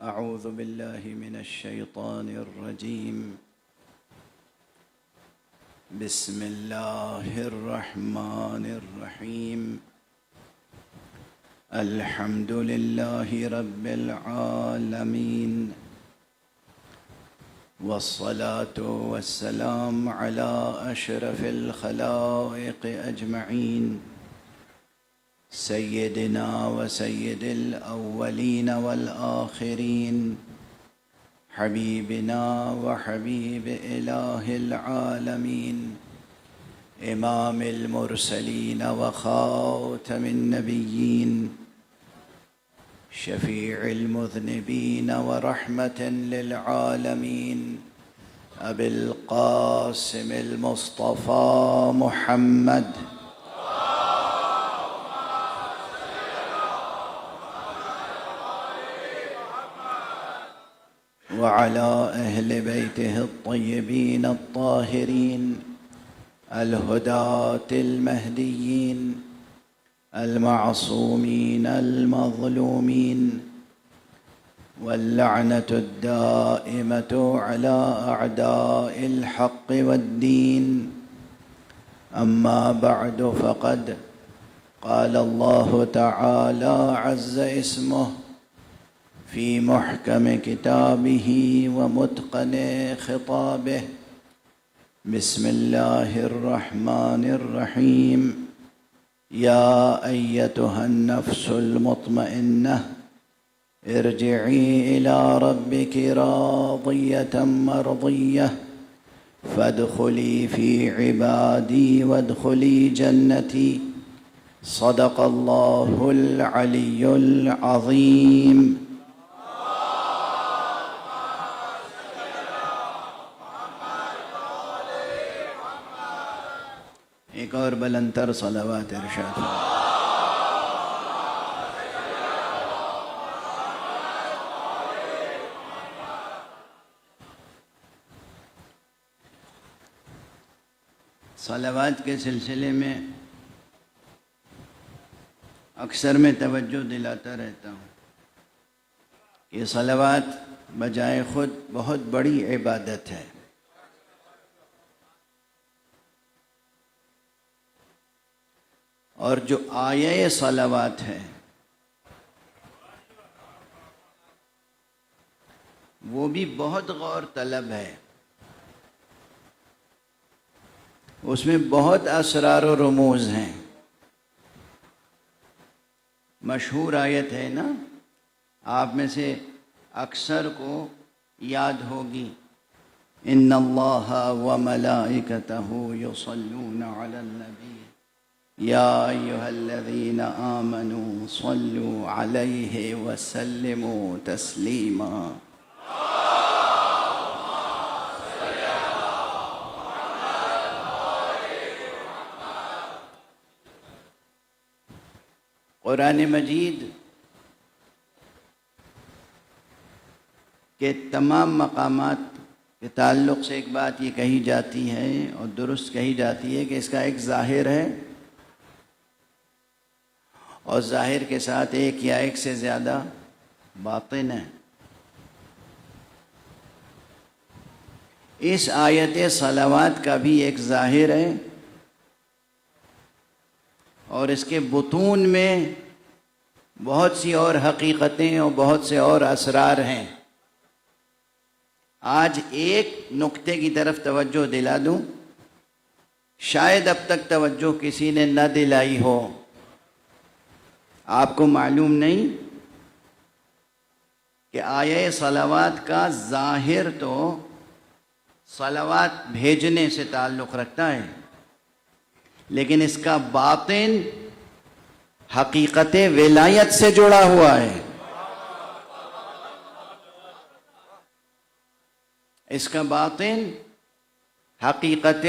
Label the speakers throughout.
Speaker 1: أعوذ بالله من الشيطان الرجيم. بسم الله الرحمن الرحيم. الحمد لله رب العالمين، والصلاة والسلام على أشرف الخلائق أجمعين، سيدنا وسيد الأولين والآخرين، حبيبنا وحبيب إله العالمين، إمام المرسلين وخاتم النبيين، شفيع المذنبين ورحمة للعالمين، أبي القاسم المصطفى محمد وعلى أهل بيته الطيبين الطاهرين الهداة المهديين المعصومين المظلومين، واللعنة الدائمة على أعداء الحق والدين. أما بعد، فقد قال الله تعالى عز اسمه في محكم كتابه ومتقن خطابه: بسم الله الرحمن الرحيم. يا أيتها النفس المطمئنة ارجعي إلى ربك راضية مرضية فادخلي في عبادي وادخلي جنتي. صدق الله العلي العظيم. ایک اور بلندتر صلوات ارشاد. صلوات کے سلسلے میں اکثر میں توجہ دلاتا رہتا ہوں کہ صلوات بجائے خود بہت بڑی عبادت ہے. اور جو آیہ صلوات ہے وہ بھی بہت غور طلب ہے. اس میں بہت اسرار و رموز ہیں. مشہور آیت ہے نا، آپ میں سے اکثر کو یاد ہوگی: ان اللہ وملائکتہ یصلون علی النبی یا ایھا الذین آمنوا صلوا علیہ وسلموا تسلیما. قرآن مجید کے تمام مقامات کے تعلق سے ایک بات یہ کہی جاتی ہے اور درست کہی جاتی ہے کہ اس کا ایک ظاہر ہے اور ظاہر کے ساتھ ایک یا ایک سے زیادہ باطن ہے. اس آیت صلوات کا بھی ایک ظاہر ہے اور اس کے بطون میں بہت سی اور حقیقتیں اور بہت سے اور اسرار ہیں. آج ایک نقطے کی طرف توجہ دلا دوں، شاید اب تک توجہ کسی نے نہ دلائی ہو. آپ کو معلوم نہیں کہ آیہ صلوات کا ظاہر تو صلوات بھیجنے سے تعلق رکھتا ہے، لیکن اس کا باطن حقیقت ولایت سے جڑا ہوا ہے. اس کا باطن حقیقت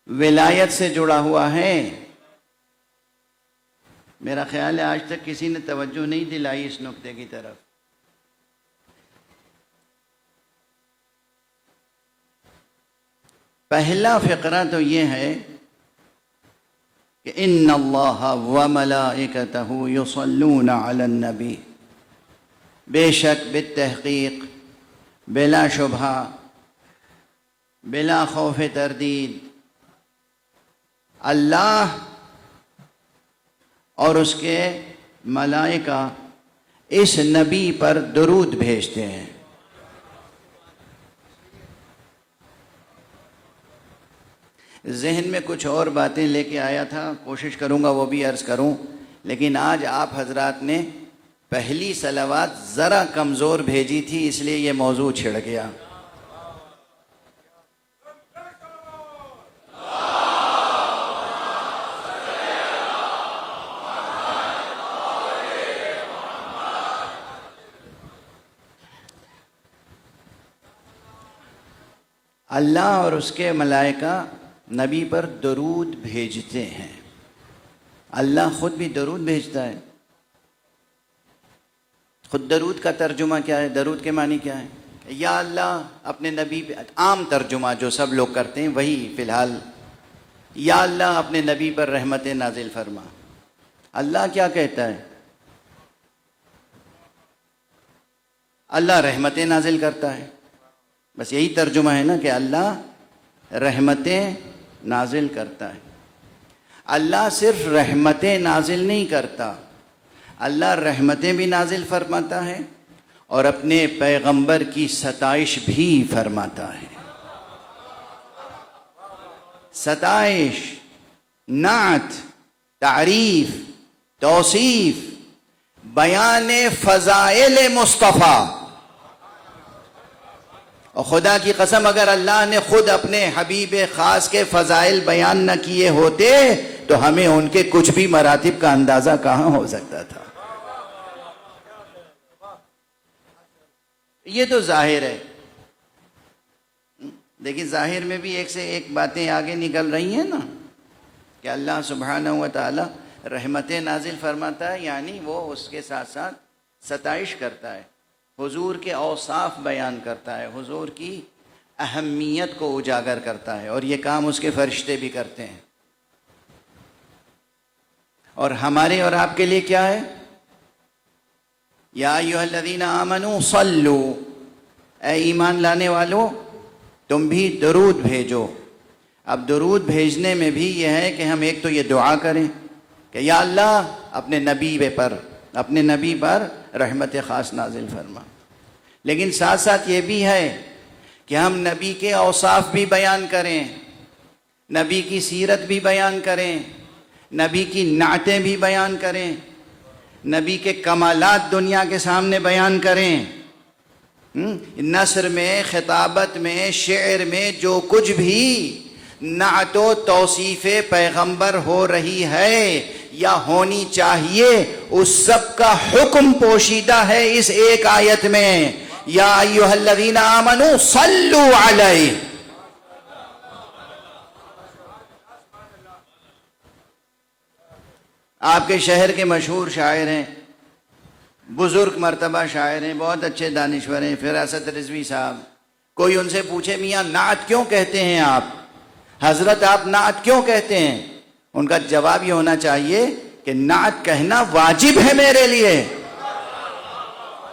Speaker 1: ولایت سے جڑا ہوا ہے. میرا خیال ہے آج تک کسی نے توجہ نہیں دلائی اس نقطے کی طرف. پہلا فقرہ تو یہ ہے کہ ان اللہ وملائکتہ یصلون علی النبی، بے شک بالتحقیق بلا شبہ بلا خوف تردید اللہ اور اس کے ملائکہ اس نبی پر درود بھیجتے ہیں۔ ذہن میں کچھ اور باتیں لے کے آیا تھا، کوشش کروں گا وہ بھی عرض کروں، لیکن آج آپ حضرات نے پہلی صلوات ذرا کمزور بھیجی تھی، اس لیے یہ موضوع چھڑ گیا۔ اللہ اور اس کے ملائکہ نبی پر درود بھیجتے ہیں۔ اللہ خود بھی درود بھیجتا ہے۔ خود درود کا ترجمہ کیا ہے؟ درود کے معنی کیا ہے؟ یا اللہ اپنے نبی پہ، عام ترجمہ جو سب لوگ کرتے ہیں وہی فی الحال، یا اللہ اپنے نبی پر رحمت نازل فرما۔ اللہ کیا کہتا ہے؟ اللہ رحمتیں نازل کرتا ہے، بس یہی ترجمہ ہے نا کہ اللہ رحمتیں نازل کرتا ہے۔ اللہ صرف رحمتیں نازل نہیں کرتا، اللہ رحمتیں بھی نازل فرماتا ہے اور اپنے پیغمبر کی ستائش بھی فرماتا ہے۔ ستائش، نعت، تعریف، توصیف، بیان فضائل مصطفیٰ۔ اور خدا کی قسم اگر اللہ نے خود اپنے حبیب خاص کے فضائل بیان نہ کیے ہوتے تو ہمیں ان کے کچھ بھی مراتب کا اندازہ کہاں ہو سکتا تھا۔ یہ تو ظاہر ہے، لیکن ظاہر میں بھی ایک سے ایک باتیں آگے نکل رہی ہیں نا، کہ اللہ سبحانہ و تعالی رحمتیں نازل فرماتا ہے، یعنی وہ اس کے ساتھ ساتھ ستائش کرتا ہے، حضور کے اوصاف بیان کرتا ہے، حضور کی اہمیت کو اجاگر کرتا ہے، اور یہ کام اس کے فرشتے بھی کرتے ہیں۔ اور ہمارے اور آپ کے لیے کیا ہے؟ یا ایھا الذین آمنوا صلوا، اے ایمان لانے والو تم بھی درود بھیجو۔ اب درود بھیجنے میں بھی یہ ہے کہ ہم ایک تو یہ دعا کریں کہ یا اللہ اپنے نبی پر رحمت خاص نازل فرما، لیکن ساتھ ساتھ یہ بھی ہے کہ ہم نبی کے اوصاف بھی بیان کریں، نبی کی سیرت بھی بیان کریں، نبی کی نعتیں بھی بیان کریں، نبی کے کمالات دنیا کے سامنے بیان کریں۔ نثر میں، خطابت میں، شعر میں جو کچھ بھی نعت و توصیف پیغمبر ہو رہی ہے یا ہونی چاہیے، اس سب کا حکم پوشیدہ ہے اس ایک آیت میں، یا ایھا الذین آمنوا صلوا علیہ۔ آپ کے شہر کے مشہور شاعر ہیں، بزرگ مرتبہ شاعر ہیں، بہت اچھے دانشور ہیں، فراست رضوی صاحب۔ کوئی ان سے پوچھے میاں نعت کیوں کہتے ہیں آپ؟ حضرت آپ نعت کیوں کہتے ہیں؟ ان کا جواب یہ ہونا چاہیے کہ نعت کہنا واجب ہے میرے لیے۔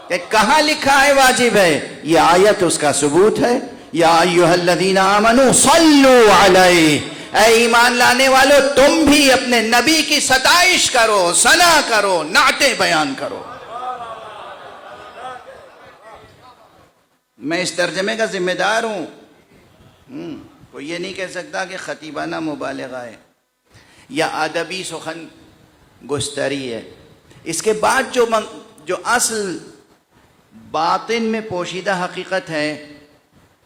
Speaker 1: کہ کہاں لکھا ہے واجب ہے؟ یہ آیت اس کا ثبوت ہے، یا ایھا الذین آمنوا صلوا علیہ، اے ایمان لانے والو تم بھی اپنے نبی کی ستائش کرو، ثنا کرو، نعتیں بیان کرو۔ میں اس ترجمے کا ذمہ دار ہوں، کوئی یہ نہیں کہہ سکتا کہ خطیبانہ مبالغہ ہے یا ادبی سخن گستری ہے۔ اس کے بعد جو اصل باطن میں پوشیدہ حقیقت ہے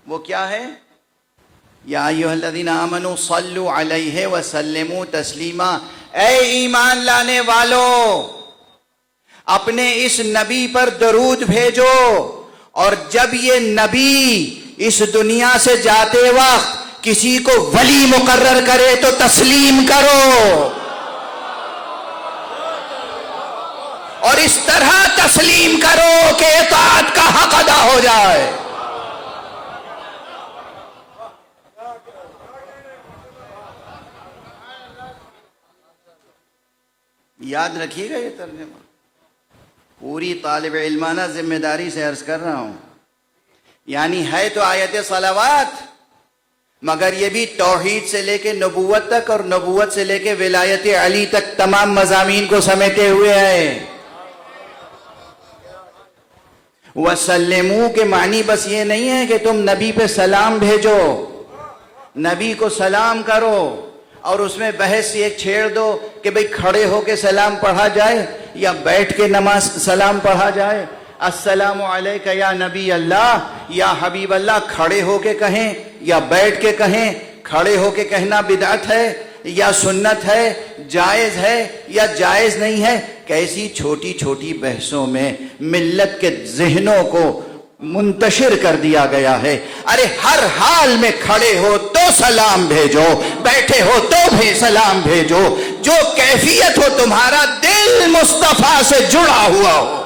Speaker 1: وہ کیا ہے؟ یا ایھا الذین آمنوا صلوا علیہ وسلموا تسلیما، اے ایمان لانے والو اپنے اس نبی پر درود بھیجو، اور جب یہ نبی اس دنیا سے جاتے وقت کسی کو ولی مقرر کرے تو تسلیم کرو، اور اس طرح تسلیم کرو کہ اطاعت کا حق ادا ہو جائے۔ یاد رکھیے گا یہ ترجمہ۔ پوری طالب علمانہ ذمہ داری سے عرض کر رہا ہوں، یعنی ہے تو آیت صلوات، مگر یہ بھی توحید سے لے کے نبوت تک اور نبوت سے لے کے ولایت علی تک تمام مضامین کو سمیٹے ہوئے ہے۔ وَسَلِّمُوا کے معنی بس یہ نہیں ہے کہ تم نبی پہ سلام بھیجو، نبی کو سلام کرو اور اس میں بحث یہ چھیڑ دو کہ بھئی کھڑے ہو کے سلام پڑھا جائے یا بیٹھ کے نماز سلام پڑھا جائے۔ السلام علیکہ یا نبی اللہ یا حبیب اللہ کھڑے ہو کے کہیں یا بیٹھ کے کہیں، کھڑے ہو کے کہنا بدعت ہے یا سنت ہے، جائز ہے یا جائز نہیں ہے؟ کیسی چھوٹی چھوٹی بحثوں میں ملت کے ذہنوں کو منتشر کر دیا گیا ہے۔ ارے ہر حال میں کھڑے ہو تو سلام بھیجو، بیٹھے ہو تو بھی سلام بھیجو، جو کیفیت ہو تمہارا دل مصطفیٰ سے جڑا ہوا ہو۔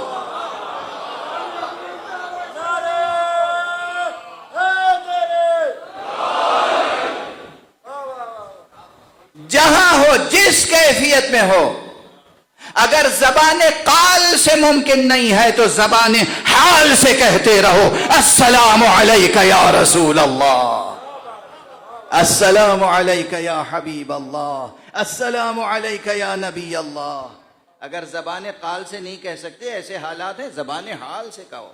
Speaker 1: جہاں ہو، جس کیفیت میں ہو، اگر زبان قال سے ممکن نہیں ہے تو زبان حال سے کہتے رہو، السلام علیکہ یا رسول اللہ، السلام علیکہ یا حبیب اللہ، السلام علیکہ یا نبی اللہ۔ اگر زبان قال سے نہیں کہہ سکتے، ایسے حالات ہیں، زبان حال سے کہو۔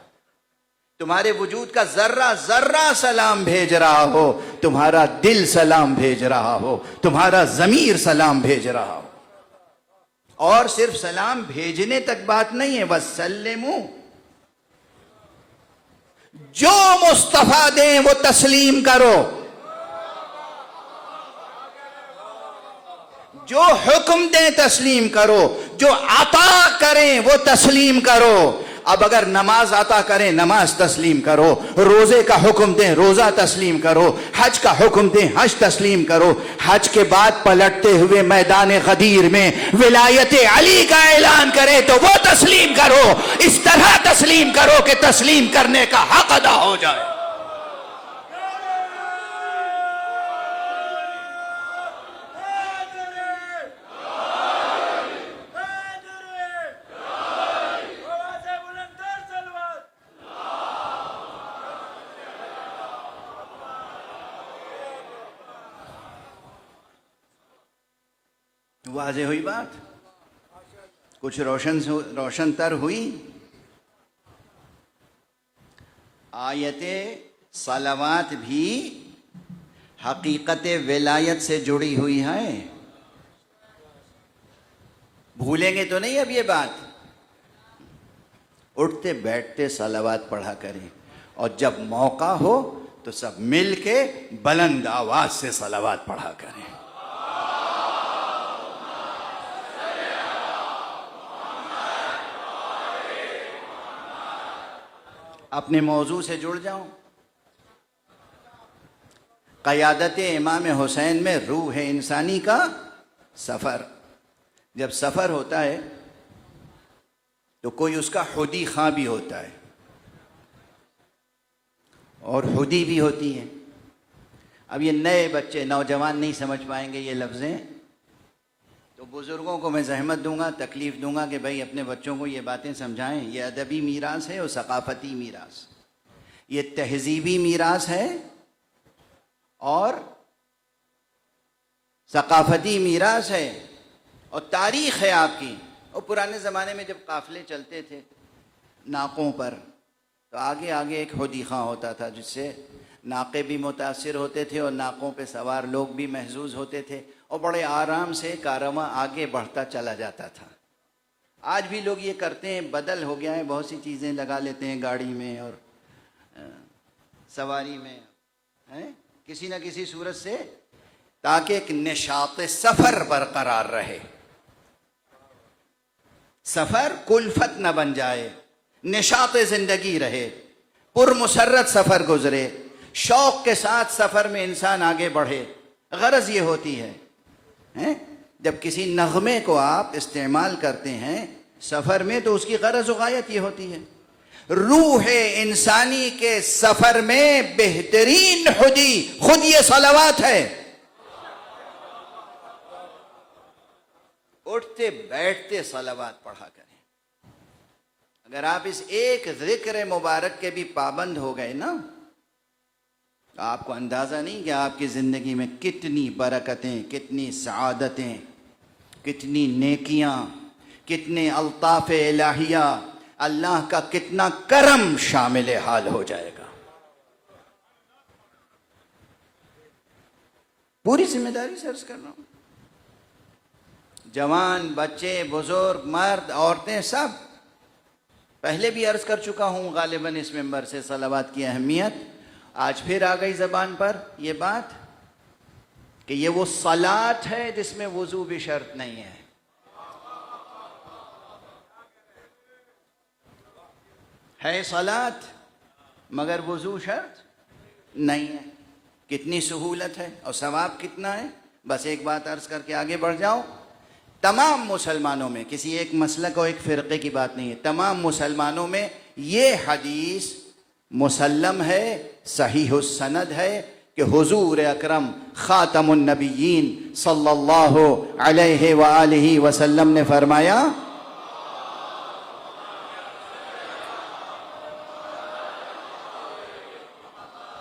Speaker 1: تمہارے وجود کا ذرہ ذرہ سلام بھیج رہا ہو، تمہارا دل سلام بھیج رہا ہو، تمہارا ضمیر سلام بھیج رہا ہو۔ اور صرف سلام بھیجنے تک بات نہیں ہے، وَسَلِّمُوا، جو مصطفیٰ دیں وہ تسلیم کرو، جو حکم دیں تسلیم کرو، جو عطا کریں وہ تسلیم کرو۔ اب اگر نماز عطا کریں نماز تسلیم کرو، روزے کا حکم دیں روزہ تسلیم کرو، حج کا حکم دیں حج تسلیم کرو، حج کے بعد پلٹتے ہوئے میدان غدیر میں ولایت علی کا اعلان کرے تو وہ تسلیم کرو۔ اس طرح تسلیم کرو کہ تسلیم کرنے کا حق ادا ہو جائے۔ واضح ہوئی بات؟ کچھ روشن تر ہوئی؟ آیت صلوات بھی حقیقت ولایت سے جڑی ہوئی ہے۔ بھولیں گے تو نہیں اب یہ بات؟ اٹھتے بیٹھتے صلوات پڑھا کریں، اور جب موقع ہو تو سب مل کے بلند آواز سے صلوات پڑھا کریں۔ اپنے موضوع سے جڑ جاؤں۔ قیادت امام حسین میں روح انسانی کا سفر۔ جب سفر ہوتا ہے تو کوئی اس کا حدی خواں بھی ہوتا ہے اور حدی بھی ہوتی ہے۔ اب یہ نئے بچے نوجوان نہیں سمجھ پائیں گے یہ لفظیں، تو بزرگوں کو میں زحمت دوں گا، تکلیف دوں گا کہ بھائی اپنے بچوں کو یہ باتیں سمجھائیں۔ یہ ادبی میراث ہے اور ثقافتی میراث، یہ تہذیبی میراث ہے اور ثقافتی میراث ہے اور تاریخ ہے آپ کی۔ اور پرانے زمانے میں جب قافلے چلتے تھے ناقوں پر تو آگے آگے ایک حدی خواں ہوتا تھا، جس سے ناقے بھی متاثر ہوتے تھے اور ناقوں پہ سوار لوگ بھی محظوظ ہوتے تھے، اور بڑے آرام سے کارواں آگے بڑھتا چلا جاتا تھا۔ آج بھی لوگ یہ کرتے ہیں، بدل ہو گیا ہے، بہت سی چیزیں لگا لیتے ہیں گاڑی میں اور سواری میں کسی نہ کسی صورت سے، تاکہ ایک نشاط سفر برقرار رہے، سفر کلفت نہ بن جائے، نشاط زندگی رہے، پرمسرت سفر گزرے، شوق کے ساتھ سفر میں انسان آگے بڑھے۔ غرض یہ ہوتی ہے جب کسی نغمے کو آپ استعمال کرتے ہیں سفر میں تو اس کی غرض و غایت یہ ہوتی ہے۔ روح انسانی کے سفر میں بہترین حدی خود یہ صلوات ہے۔ اٹھتے بیٹھتے صلوات پڑھا کریں، اگر آپ اس ایک ذکر مبارک کے بھی پابند ہو گئے نا، تو آپ کو اندازہ نہیں کہ آپ کی زندگی میں کتنی برکتیں، کتنی سعادتیں، کتنی نیکیاں، کتنے الطاف الہیہ، اللہ کا کتنا کرم شامل حال ہو جائے گا۔ پوری ذمہ داری سے عرض کر رہا ہوں، جوان، بچے، بزرگ، مرد، عورتیں، سب۔ پہلے بھی عرض کر چکا ہوں غالباً اس منبر سے صلوات کی اہمیت، آج پھر آ گئی زبان پر یہ بات کہ یہ وہ صلات ہے جس میں وضو بھی شرط نہیں ہے۔ ہے صلات مگر وضو شرط نہیں ہے۔ کتنی سہولت ہے اور ثواب کتنا ہے۔ بس ایک بات عرض کر کے آگے بڑھ جاؤ، تمام مسلمانوں میں، کسی ایک مسلک اور ایک فرقے کی بات نہیں ہے، تمام مسلمانوں میں یہ حدیث مسلم ہے، صحیح السند ہے کہ حضور اکرم خاتم النبیین صلی اللہ علیہ وآلہ وسلم نے فرمایا،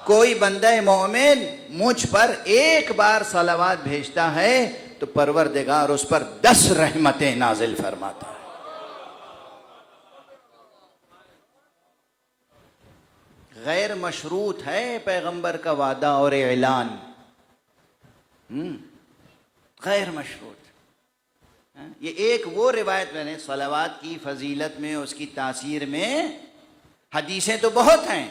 Speaker 1: کوئی بندہ مومن مجھ پر ایک بار صلوات بھیجتا ہے تو پروردگار اس پر 10 رحمتیں نازل فرماتا ہے۔ غیر مشروط ہے پیغمبر کا وعدہ اور اعلان، غیر مشروط۔ یہ ایک وہ روایت میں نے صلوات کی فضیلت میں، اس کی تاثیر میں حدیثیں تو بہت ہیں،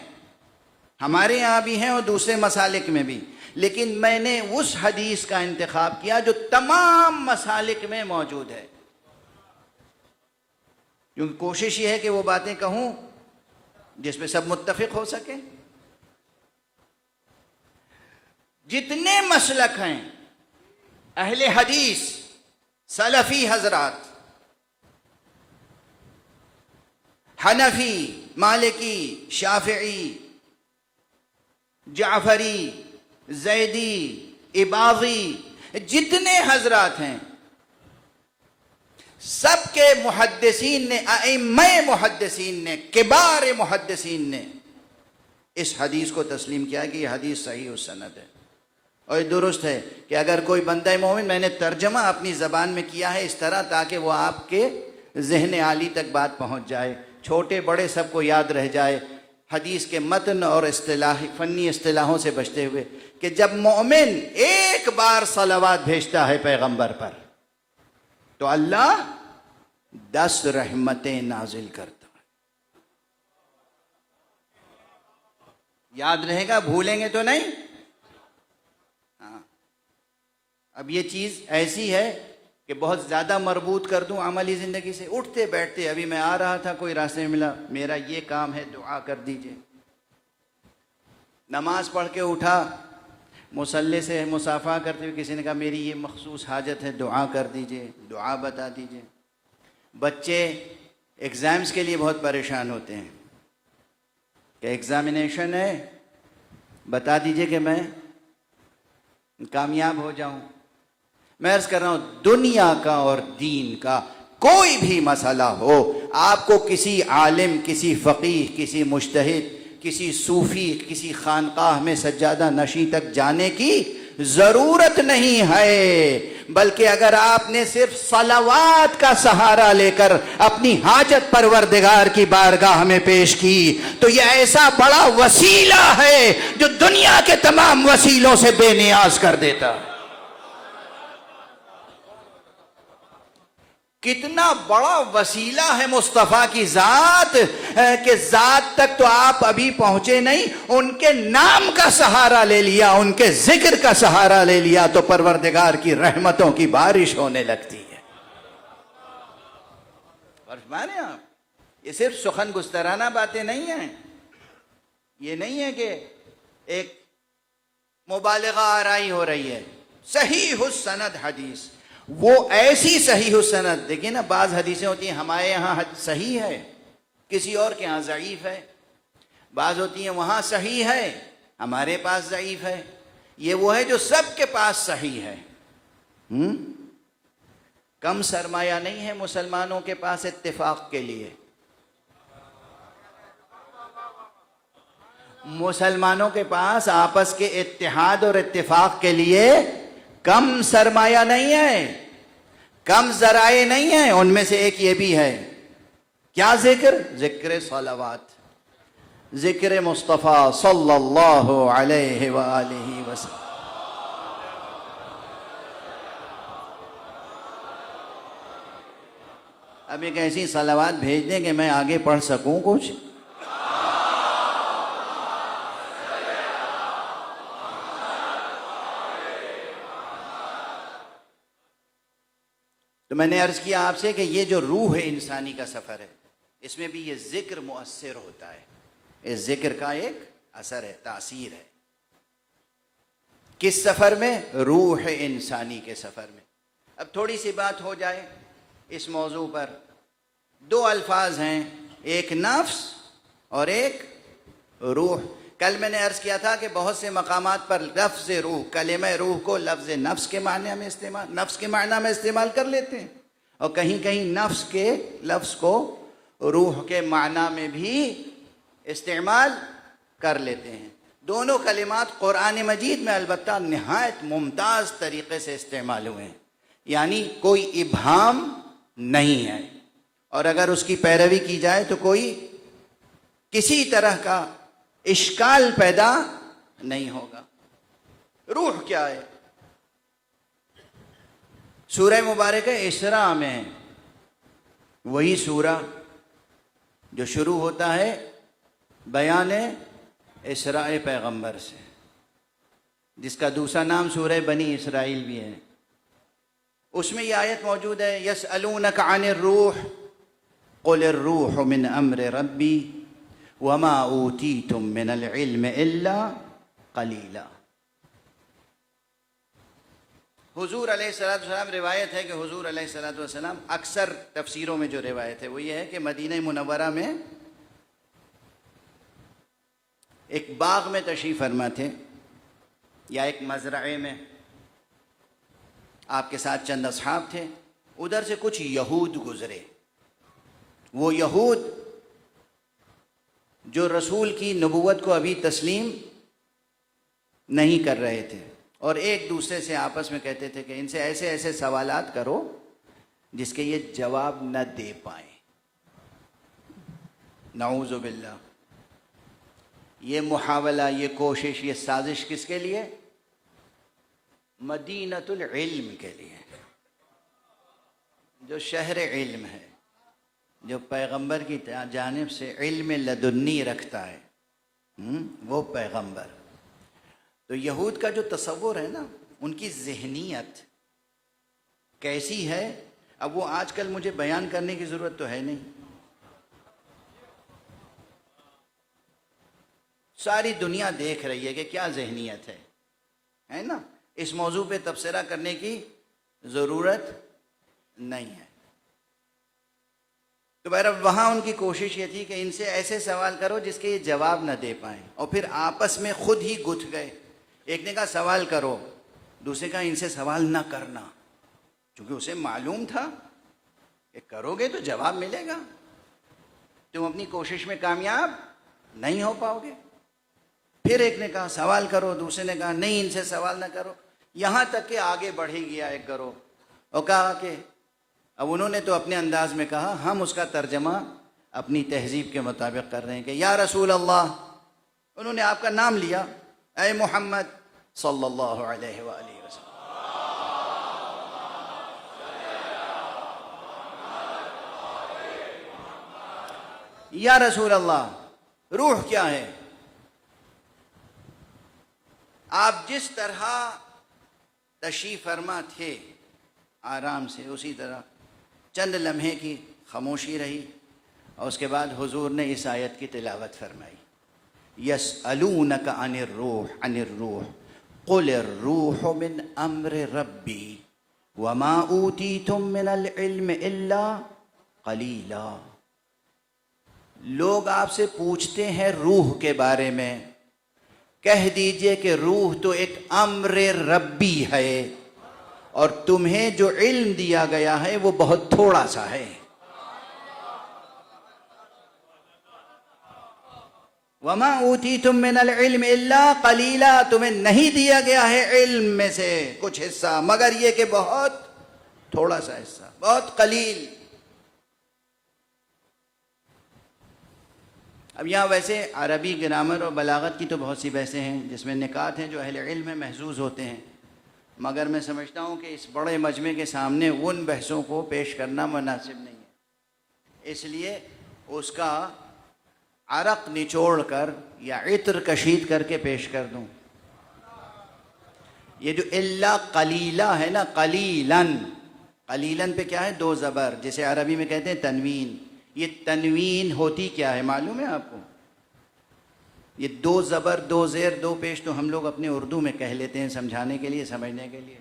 Speaker 1: ہمارے یہاں بھی ہیں اور دوسرے مسالک میں بھی، لیکن میں نے اس حدیث کا انتخاب کیا جو تمام مسالک میں موجود ہے، کیونکہ کوشش یہ ہے کہ وہ باتیں کہوں جس پہ سب متفق ہو سکے۔ جتنے مسلک ہیں اہل حدیث، سلفی حضرات، حنفی، مالکی، شافعی، جعفری، زیدی، اباضی، جتنے حضرات ہیں سب کے محدثین نے، ائمہ محدثین نے، کبار محدثین نے اس حدیث کو تسلیم کیا کہ یہ حدیث صحیح السند ہے اور یہ درست ہے کہ اگر کوئی بندہ مومن، میں نے ترجمہ اپنی زبان میں کیا ہے اس طرح تاکہ وہ آپ کے ذہن عالی تک بات پہنچ جائے، چھوٹے بڑے سب کو یاد رہ جائے، حدیث کے متن اور فنی اصطلاحوں سے بچتے ہوئے، کہ جب مومن ایک بار صلوات بھیجتا ہے پیغمبر پر تو اللہ 10 رحمتیں نازل کرتا ہے۔ یاد رہے گا، بھولیں گے تو نہیں۔ ہاں، اب یہ چیز ایسی ہے کہ بہت زیادہ مربوط کر دوں عملی زندگی سے، اٹھتے بیٹھتے، ابھی میں آ رہا تھا، کوئی راستے میں ملا، میرا یہ کام ہے، دعا کر دیجئے۔ نماز پڑھ کے اٹھا، مصلی سے مصافحہ کرتے ہوئے کسی نے کہا میری یہ مخصوص حاجت ہے، دعا کر دیجئے، دعا بتا دیجئے۔ بچے ایگزامز کے لیے بہت پریشان ہوتے ہیں کہ ایگزامینیشن ہے، بتا دیجئے کہ میں کامیاب ہو جاؤں۔ میں عرض کر رہا ہوں، دنیا کا اور دین کا کوئی بھی مسئلہ ہو، آپ کو کسی عالم، کسی فقیہ، کسی مجتہد، کسی صوفی، کسی خانقاہ میں سجادہ نشیں تک جانے کی ضرورت نہیں ہے، بلکہ اگر آپ نے صرف صلوات کا سہارا لے کر اپنی حاجت پروردگار کی بارگاہ میں پیش کی تو یہ ایسا بڑا وسیلہ ہے جو دنیا کے تمام وسیلوں سے بے نیاز کر دیتا ہے۔ کتنا بڑا وسیلہ ہے مصطفیٰ کی ذات، کہ ذات تک تو آپ ابھی پہنچے نہیں، ان کے نام کا سہارا لے لیا، ان کے ذکر کا سہارا لے لیا تو پروردگار کی رحمتوں کی بارش ہونے لگتی ہے۔ فرمانے آپ، یہ صرف سخن گسترانہ باتیں نہیں ہیں، یہ نہیں ہے کہ ایک مبالغہ آرائی ہو رہی ہے۔ صحیح السند حدیث، وہ ایسی صحیح السند، دیکھیں نا، بعض حدیثیں ہوتی ہیں ہمارے یہاں صحیح ہے، کسی اور کے ہاں ضعیف ہے، بعض ہوتی ہیں وہاں صحیح ہے، ہمارے پاس ضعیف ہے۔ یہ وہ ہے جو سب کے پاس صحیح ہے۔ کم سرمایہ نہیں ہے مسلمانوں کے پاس اتفاق کے لیے، مسلمانوں کے پاس آپس کے اتحاد اور اتفاق کے لیے کم سرمایہ نہیں ہے، کم ذرائع نہیں ہیں، ان میں سے ایک یہ بھی ہے. کیا ذکر؟ ذکر صلوات، ذکر مصطفیٰ صلی اللہ علیہ وآلہ وسلم. اب ایک ایسی صلوات بھیج دیں کہ میں آگے پڑھ سکوں کچھ. تو میں نے عرض کیا آپ سے کہ یہ جو روح انسانی کا سفر ہے، اس میں بھی یہ ذکر مؤثر ہوتا ہے. اس ذکر کا ایک اثر ہے، تاثیر ہے. کس سفر میں؟ روح انسانی کے سفر میں. اب تھوڑی سی بات ہو جائے اس موضوع پر. دو الفاظ ہیں، ایک نفس اور ایک روح. کل میں نے عرض کیا تھا کہ بہت سے مقامات پر لفظ روح، کلمہ روح کو لفظ نفس کے معنی میں نفس کے معنی میں استعمال کر لیتے ہیں، اور کہیں کہیں نفس کے لفظ کو روح کے معنی میں بھی استعمال کر لیتے ہیں. دونوں کلمات قرآن مجید میں البتہ نہایت ممتاز طریقے سے استعمال ہوئے ہیں، یعنی کوئی ابہام نہیں ہے، اور اگر اس کی پیروی کی جائے تو کوئی کسی طرح کا اشکال پیدا نہیں ہوگا. روح کیا ہے؟ سورہ مبارکہ اسراء میں، وہی سورہ جو شروع ہوتا ہے بیان اسراء پیغمبر سے، جس کا دوسرا نام سورہ بنی اسرائیل بھی ہے. اس میں یہ آیت موجود ہے، یسألونک عن الروح قل الروح من امر ربی وما اوتیتم من العلم الا قلیلا. حضور علیہ السلام، روایت ہے کہ حضور علیہ السلام اکثر تفسیروں میں جو روایت ہے وہ یہ ہے کہ مدینہ منورہ میں ایک باغ میں تشریف فرما تھے، یا ایک مزرعے میں. آپ کے ساتھ چند اصحاب تھے. ادھر سے کچھ یہود گزرے. وہ یہود جو رسول کی نبوت کو ابھی تسلیم نہیں کر رہے تھے، اور ایک دوسرے سے آپس میں کہتے تھے کہ ان سے ایسے ایسے سوالات کرو جس کے یہ جواب نہ دے پائیں. نعوذ باللہ. یہ محاولہ، یہ کوشش، یہ سازش کس کے لیے؟ مدینۃ العلم کے لیے، جو شہر علم ہے، جو پیغمبر کی جانب سے علم لدنی رکھتا ہے، وہ پیغمبر. تو یہود کا جو تصور ہے نا، ان کی ذہنیت کیسی ہے، اب وہ آج کل مجھے بیان کرنے کی ضرورت تو ہے نہیں. ساری دنیا دیکھ رہی ہے کہ کیا ذہنیت ہے نا. اس موضوع پہ تبصرہ کرنے کی ضرورت نہیں ہے. تو بہرحال وہاں ان کی کوشش یہ تھی کہ ان سے ایسے سوال کرو جس کے یہ جواب نہ دے پائیں، اور پھر آپس میں خود ہی گتھ گئے. ایک نے کہا سوال کرو، دوسرے کہا ان سے سوال نہ کرنا، چونکہ اسے معلوم تھا کہ کرو گے تو جواب ملے گا، تم اپنی کوشش میں کامیاب نہیں ہو پاؤ گے. پھر ایک نے کہا سوال کرو، دوسرے نے کہا نہیں ان سے سوال نہ کرو. یہاں تک کہ آگے بڑھ ہی گیا ایک گروہ، اور کہا کہ اب انہوں نے تو اپنے انداز میں کہا، ہم اس کا ترجمہ اپنی تہذیب کے مطابق کر رہے ہیں کہ یا رسول اللہ. انہوں نے آپ کا نام لیا، اے محمد صلی اللہ علیہ وآلہ وسلم. یا رسول اللہ، روح کیا ہے؟ آپ جس طرح تشریف فرما تھے آرام سے، اسی طرح چند لمحے کی خاموشی رہی، اور اس کے بعد حضور نے اس آیت کی تلاوت فرمائی، یسألونک عن الروح قل الروح من امر ربی وما اوتیتم من العلم الا قلیلا. لوگ آپ سے پوچھتے ہیں روح کے بارے میں، کہہ دیجئے کہ روح تو ایک امر ربی ہے، اور تمہیں جو علم دیا گیا ہے وہ بہت تھوڑا سا ہے. وما اوتیتم من العلم الا قلیلا، تمہیں نہیں دیا گیا ہے علم میں سے کچھ حصہ مگر یہ کہ بہت تھوڑا سا حصہ، بہت قلیل۔ اب یہاں ویسے عربی گرامر اور بلاغت کی تو بہت سی بحثیں ہیں جس میں نکات ہیں جو اہل علم میں محظوظ ہوتے ہیں، مگر میں سمجھتا ہوں کہ اس بڑے مجمع کے سامنے ان بحثوں کو پیش کرنا مناسب نہیں ہے، اس لیے اس کا عرق نچوڑ کر یا عطر کشید کر کے پیش کر دوں۔ یہ جو الا قلیلا ہے نا، قلیلاً، قلیلاً پہ کیا ہے؟ دو زبر، جسے عربی میں کہتے ہیں تنوین۔ یہ تنوین ہوتی کیا ہے معلوم ہے آپ کو؟ یہ دو زبر، دو زیر، دو پیش تو ہم لوگ اپنے اردو میں کہہ لیتے ہیں سمجھانے کے لیے، سمجھنے کے لیے۔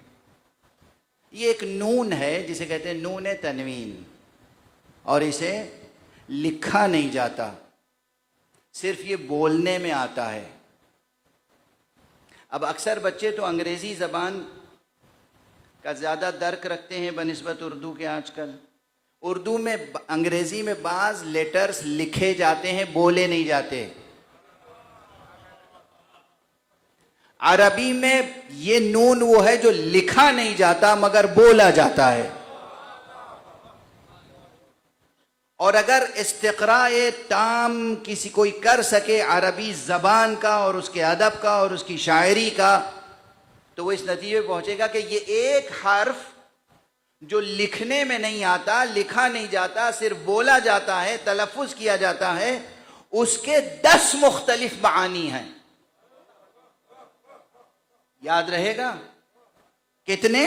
Speaker 1: یہ ایک نون ہے جسے کہتے ہیں نون تنوین، اور اسے لکھا نہیں جاتا، صرف یہ بولنے میں آتا ہے۔ اب اکثر بچے تو انگریزی زبان کا زیادہ درک رکھتے ہیں بنسبت اردو کے۔ آج کل اردو میں، انگریزی میں بعض لیٹرز لکھے جاتے ہیں، بولے نہیں جاتے۔ عربی میں یہ نون وہ ہے جو لکھا نہیں جاتا مگر بولا جاتا ہے۔ اور اگر استقراء تام کسی کوئی کر سکے عربی زبان کا اور اس کے ادب کا اور اس کی شاعری کا، تو وہ اس نتیجے پہ پہنچے گا کہ یہ ایک حرف جو لکھنے میں نہیں آتا، لکھا نہیں جاتا، صرف بولا جاتا ہے، تلفظ کیا جاتا ہے، اس کے 10 مختلف معانی ہیں۔ یاد رہے گا کتنے؟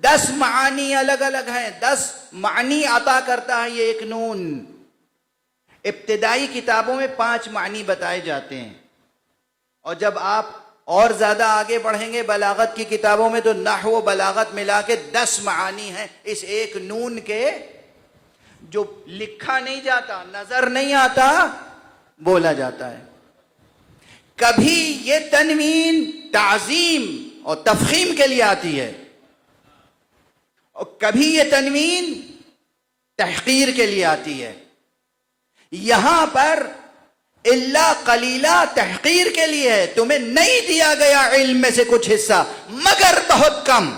Speaker 1: 10 معانی الگ الگ ہیں، 10 معنی عطا کرتا ہے یہ ایک نون۔ ابتدائی کتابوں میں 5 معنی بتائے جاتے ہیں، اور جب آپ اور زیادہ آگے بڑھیں گے بلاغت کی کتابوں میں تو نحو و بلاغت ملا کے 10 معانی ہیں اس ایک نون کے، جو لکھا نہیں جاتا، نظر نہیں آتا، بولا جاتا ہے۔ کبھی یہ تنوین تعظیم اور تفخیم کے لیے آتی ہے، اور کبھی یہ تنوین تحقیر کے لیے آتی ہے۔ یہاں پر الا قلیلا تحقیر کے لیے ہے، تمہیں نہیں دیا گیا علم میں سے کچھ حصہ مگر بہت کم۔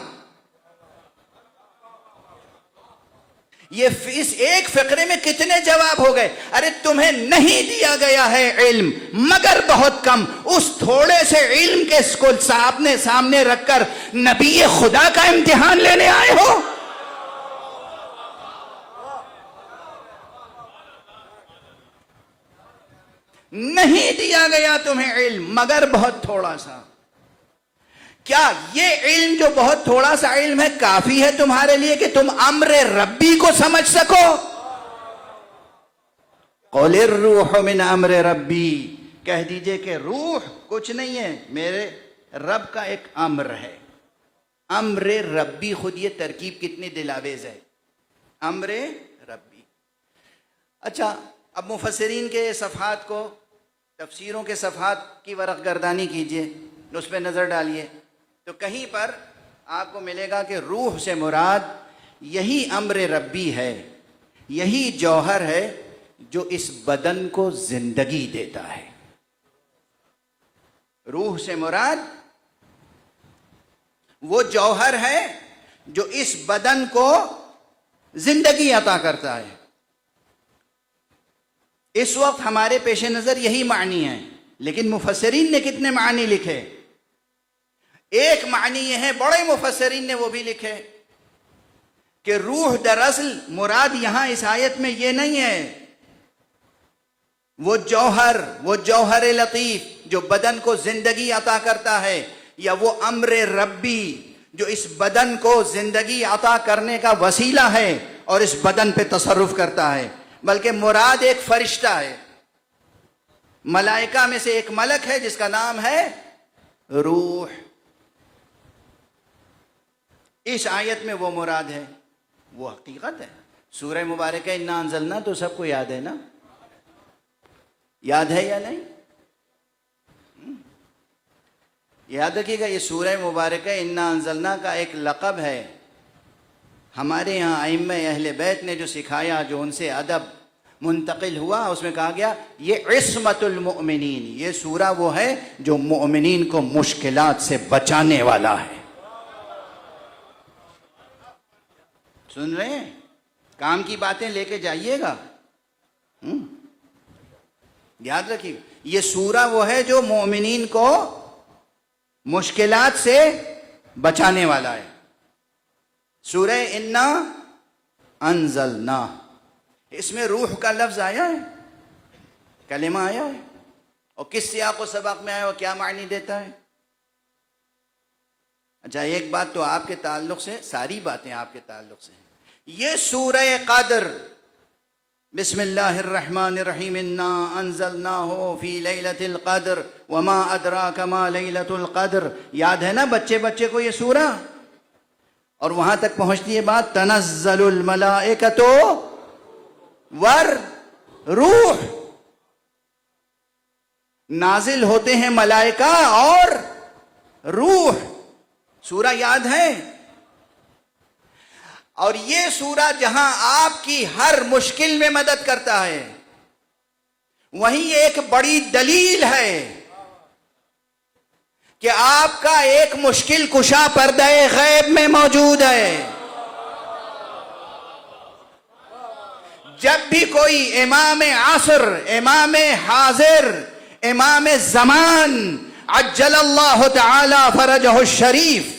Speaker 1: یہ اس ایک فقرے میں کتنے جواب ہو گئے؟ ارے تمہیں نہیں دیا گیا ہے علم مگر بہت کم۔ اس تھوڑے سے علم کے اسکول سامنے رکھ کر نبی خدا کا امتحان لینے آئے ہو؟ نہیں دیا گیا تمہیں علم مگر بہت تھوڑا سا۔ کیا یہ علم جو بہت تھوڑا سا علم ہے کافی ہے تمہارے لیے کہ تم امر ربی کو سمجھ سکو؟ قل الروح من امر ربی، کہہ دیجئے کہ روح کچھ نہیں ہے، میرے رب کا ایک امر ہے۔ امر ربی، خود یہ ترکیب کتنی دلاویز ہے، امر ربی۔ اچھا، اب مفسرین کے صفحات کو، تفسیروں کے صفحات کی ورق گردانی کیجئے، اس پہ نظر ڈالیے، تو کہیں پر آپ کو ملے گا کہ روح سے مراد یہی امر ربی ہے، یہی جوہر ہے جو اس بدن کو زندگی دیتا ہے۔ روح سے مراد وہ جوہر ہے جو اس بدن کو زندگی عطا کرتا ہے۔ اس وقت ہمارے پیش نظر یہی معنی ہے، لیکن مفسرین نے کتنے معنی لکھے؟ ایک معنی یہ ہے، بڑے مفسرین نے وہ بھی لکھے کہ روح دراصل مراد یہاں اس آیت میں یہ نہیں ہے وہ جوہر لطیف جو بدن کو زندگی عطا کرتا ہے، یا وہ امر ربی جو اس بدن کو زندگی عطا کرنے کا وسیلہ ہے اور اس بدن پہ تصرف کرتا ہے، بلکہ مراد ایک فرشتہ ہے، ملائکہ میں سے ایک ملک ہے جس کا نام ہے روح۔ اس آیت میں وہ مراد ہے، وہ حقیقت ہے۔ سورہ مبارکہ انا انزلنا تو سب کو یاد ہے نا؟ یاد ہے یا نہیں؟ یاد رکھیے گا، یہ سورہ مبارکہ انا انزلنا کا ایک لقب ہے۔ ہمارے یہاں ائمہ اہل بیت نے جو سکھایا، جو ان سے ادب منتقل ہوا، اس میں کہا گیا یہ عصمت المؤمنین، یہ سورہ وہ ہے جو مؤمنین کو مشکلات سے بچانے والا ہے۔ سن رہے ہیں؟ کام کی باتیں لے کے جائیے گا، یاد رکھیے یہ سورہ وہ ہے جو مومنین کو مشکلات سے بچانے والا ہے۔ سورہ انا انزلنا، اس میں روح کا لفظ آیا ہے، کلمہ آیا ہے، اور کس سیاق و سباق میں آیا اور کیا معنی دیتا ہے؟ اچھا ایک بات تو آپ کے تعلق سے، ساری باتیں آپ کے تعلق سے ہیں۔ یہ سورہ قدر، بسم اللہ الرحمن الرحیم، انا انزلناہ فی لیلۃ القدر وما ادراک ما لیلۃ القدر، یاد ہے نا بچے کو یہ سورہ؟ اور وہاں تک پہنچتی ہے بات تنزل الملائکۃ والروح، نازل ہوتے ہیں ملائکہ اور روح، سورہ یاد ہے؟ اور یہ سورہ جہاں آپ کی ہر مشکل میں مدد کرتا ہے، وہیں ایک بڑی دلیل ہے کہ آپ کا ایک مشکل کشا پردہ غیب میں موجود ہے۔ جب بھی کوئی امام عصر، امام حاضر، امام زمان عجل اللہ تعالی فرجہ الشریف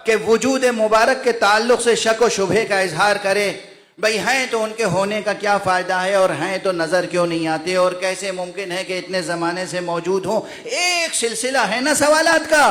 Speaker 1: کہ وجود مبارک کے تعلق سے شک و شبہے کا اظہار کرے، بھئی ہیں تو ان کے ہونے کا کیا فائدہ ہے، اور ہیں تو نظر کیوں نہیں آتے، اور کیسے ممکن ہے کہ اتنے زمانے سے موجود ہوں؟ ایک سلسلہ ہے نا سوالات کا،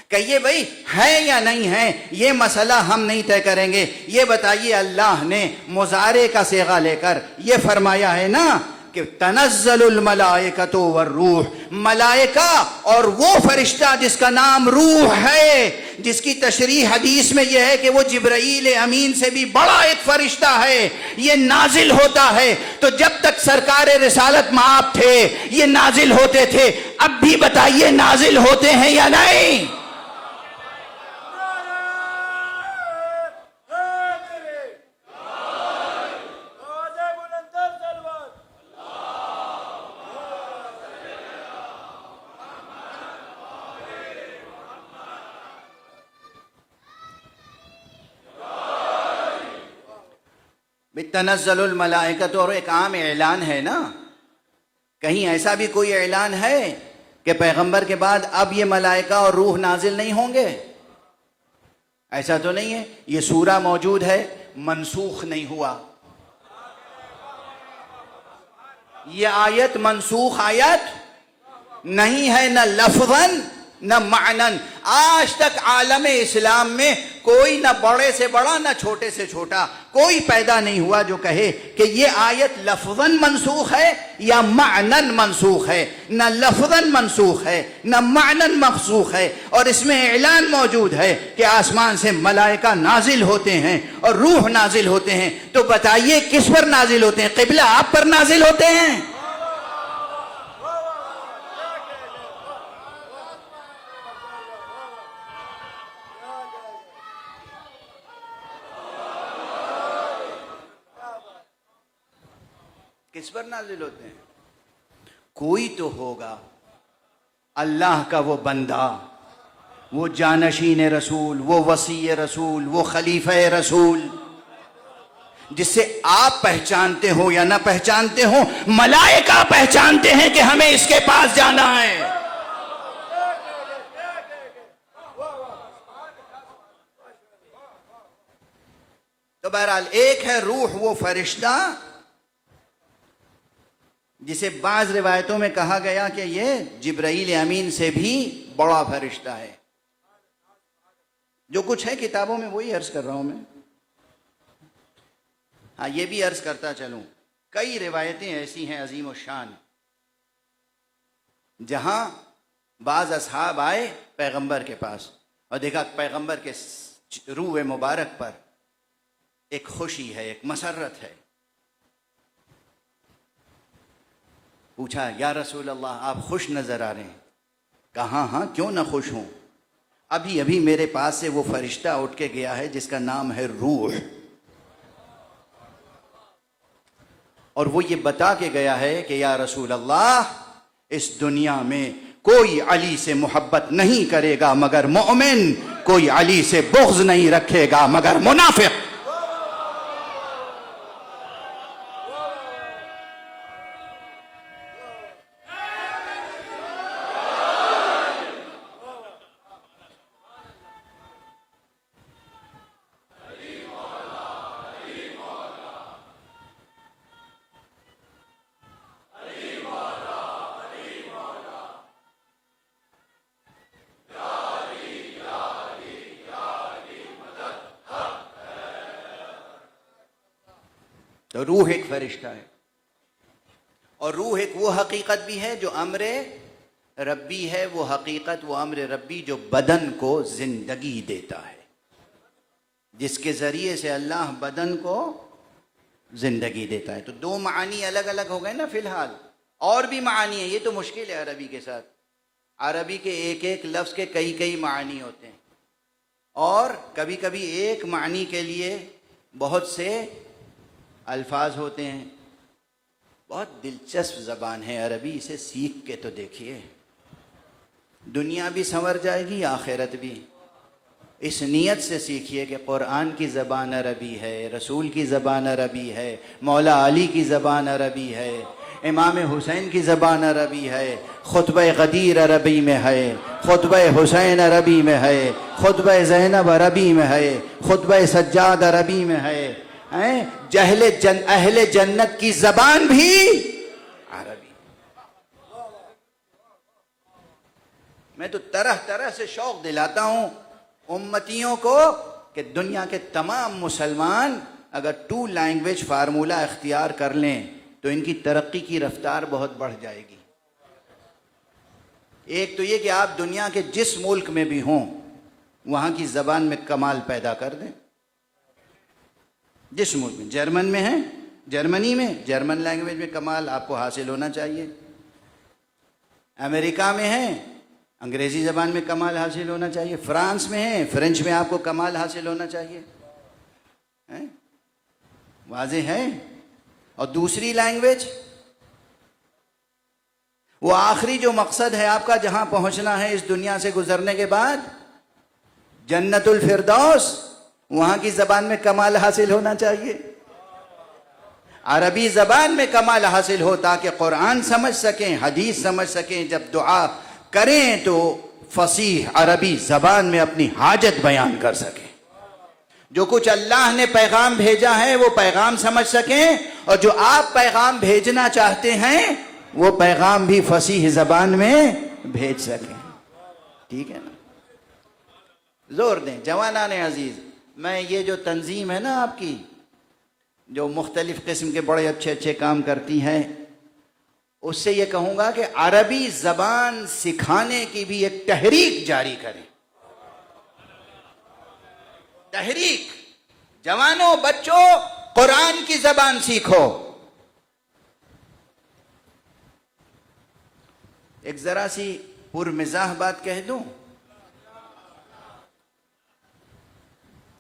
Speaker 1: کہیے بھئی ہے یا نہیں ہے، یہ مسئلہ ہم نہیں طے کریں گے، یہ بتائیے اللہ نے مضارع کا صیغہ لے کر یہ فرمایا ہے نا کہ تنزل الملائکۃ والروح، ملائکہ اور وہ فرشتہ جس کا نام روح ہے، جس کی تشریح حدیث میں یہ ہے کہ وہ جبرائیل امین سے بھی بڑا ایک فرشتہ ہے، یہ نازل ہوتا ہے۔ تو جب تک سرکار رسالت مآب تھے یہ نازل ہوتے تھے، اب بھی بتائیے نازل ہوتے ہیں یا نہیں؟ تنزل الملائکۃ، اور ایک عام اعلان ہے نا، کہیں ایسا بھی کوئی اعلان ہے کہ پیغمبر کے بعد اب یہ ملائکہ اور روح نازل نہیں ہوں گے؟ ایسا تو نہیں ہے، یہ سورہ موجود ہے، منسوخ نہیں ہوا، یہ آیت منسوخ آیت نہیں ہے، نہ لفظاً نہ معنن۔ آج تک عالم اسلام میں کوئی نہ بڑے سے بڑا نہ چھوٹے سے چھوٹا کوئی پیدا نہیں ہوا جو کہے کہ یہ آیت لفظاً منسوخ ہے یا معنن منسوخ ہے، نہ لفظاً منسوخ ہے نہ معنن منسوخ ہے، اور اس میں اعلان موجود ہے کہ آسمان سے ملائکہ نازل ہوتے ہیں اور روح نازل ہوتے ہیں۔ تو بتائیے کس پر نازل ہوتے ہیں؟ قبلہ آپ پر نازل ہوتے ہیں؟ کس پر نازل ہوتے ہیں؟ کوئی تو ہوگا اللہ کا وہ بندہ، وہ جانشین رسول، وہ وصی رسول، وہ خلیفہ رسول، جس سے آپ پہچانتے ہو یا نہ پہچانتے ہو، ملائکہ پہچانتے ہیں کہ ہمیں اس کے پاس جانا ہے۔ تو بہرحال ایک ہے روح، وہ فرشتہ جسے بعض روایتوں میں کہا گیا کہ یہ جبرائیل امین سے بھی بڑا فرشتہ ہے۔ جو کچھ ہے کتابوں میں وہی عرض کر رہا ہوں میں۔ ہاں یہ بھی عرض کرتا چلوں، کئی روایتیں ایسی ہیں عظیم الشان جہاں بعض اصحاب آئے پیغمبر کے پاس اور دیکھا پیغمبر کے روح مبارک پر ایک خوشی ہے، ایک مسرت ہے۔ پوچھا یا رسول اللہ آپ خوش نظر آ رہے ہیں؟ کہا ہاں کیوں نہ خوش ہوں، ابھی ابھی میرے پاس سے وہ فرشتہ اٹھ کے گیا ہے جس کا نام ہے روح، اور وہ یہ بتا کے گیا ہے کہ یا رسول اللہ، اس دنیا میں کوئی علی سے محبت نہیں کرے گا مگر مومن، کوئی علی سے بغض نہیں رکھے گا مگر منافق۔ تو روح ایک فرشتہ ہے، اور روح ایک وہ حقیقت بھی ہے جو امر ربی ہے، وہ حقیقت، وہ امر ربی جو بدن کو زندگی دیتا ہے، جس کے ذریعے سے اللہ بدن کو زندگی دیتا ہے۔ تو دو معنی الگ الگ ہو گئے نا فی الحال، اور بھی معنی ہے، یہ تو مشکل ہے عربی کے ساتھ، عربی کے ایک ایک لفظ کے کئی کئی معنی ہوتے ہیں، اور کبھی کبھی ایک معنی کے لیے بہت سے الفاظ ہوتے ہیں۔ بہت دلچسپ زبان ہے عربی، اسے سیکھ کے تو دیکھیے، دنیا بھی سنور جائے گی، آخرت بھی۔ اس نیت سے سیکھیے کہ قرآن کی زبان عربی ہے، رسول کی زبان عربی ہے، مولا علی کی زبان عربی ہے، امام حسین کی زبان عربی ہے، خطبہ غدیر عربی میں ہے، خطبہ حسین عربی میں ہے، خطبہ زینب عربی میں ہے، خطبہ سجاد عربی میں ہے، اہل جنت کی زبان بھی عربی۔ میں تو طرح طرح سے شوق دلاتا ہوں امتیوں کو کہ دنیا کے تمام مسلمان اگر 2 لینگویج فارمولہ اختیار کر لیں تو ان کی ترقی کی رفتار بہت بڑھ جائے گی۔ ایک تو یہ کہ آپ دنیا کے جس ملک میں بھی ہوں وہاں کی زبان میں کمال پیدا کر دیں۔ جس ملک میں، جرمن میں ہیں، جرمنی میں جرمن لینگویج میں کمال آپ کو حاصل ہونا چاہیے، امریکہ میں ہیں انگریزی زبان میں کمال حاصل ہونا چاہیے، فرانس میں ہیں فرینچ میں آپ کو کمال حاصل ہونا چاہیے، واضح ہے۔ اور دوسری لینگویج، وہ آخری جو مقصد ہے آپ کا جہاں پہنچنا ہے اس دنیا سے گزرنے کے بعد، جنت الفردوس، وہاں کی زبان میں کمال حاصل ہونا چاہیے، عربی زبان میں کمال حاصل ہو تاکہ قرآن سمجھ سکیں، حدیث سمجھ سکیں، جب دعا کریں تو فصیح عربی زبان میں اپنی حاجت بیان کر سکیں، جو کچھ اللہ نے پیغام بھیجا ہے وہ پیغام سمجھ سکیں، اور جو آپ پیغام بھیجنا چاہتے ہیں وہ پیغام بھی فصیح زبان میں بھیج سکیں۔ ٹھیک ہے نا؟ زور دیں جوانان عزیز۔ میں یہ جو تنظیم ہے نا آپ کی، جو مختلف قسم کے بڑے اچھے اچھے کام کرتی ہے، اس سے یہ کہوں گا کہ عربی زبان سکھانے کی بھی ایک تحریک جاری کریں۔ تحریک، جوانوں، بچوں، قرآن کی زبان سیکھو۔ ایک ذرا سی پرمزاح بات کہہ دوں،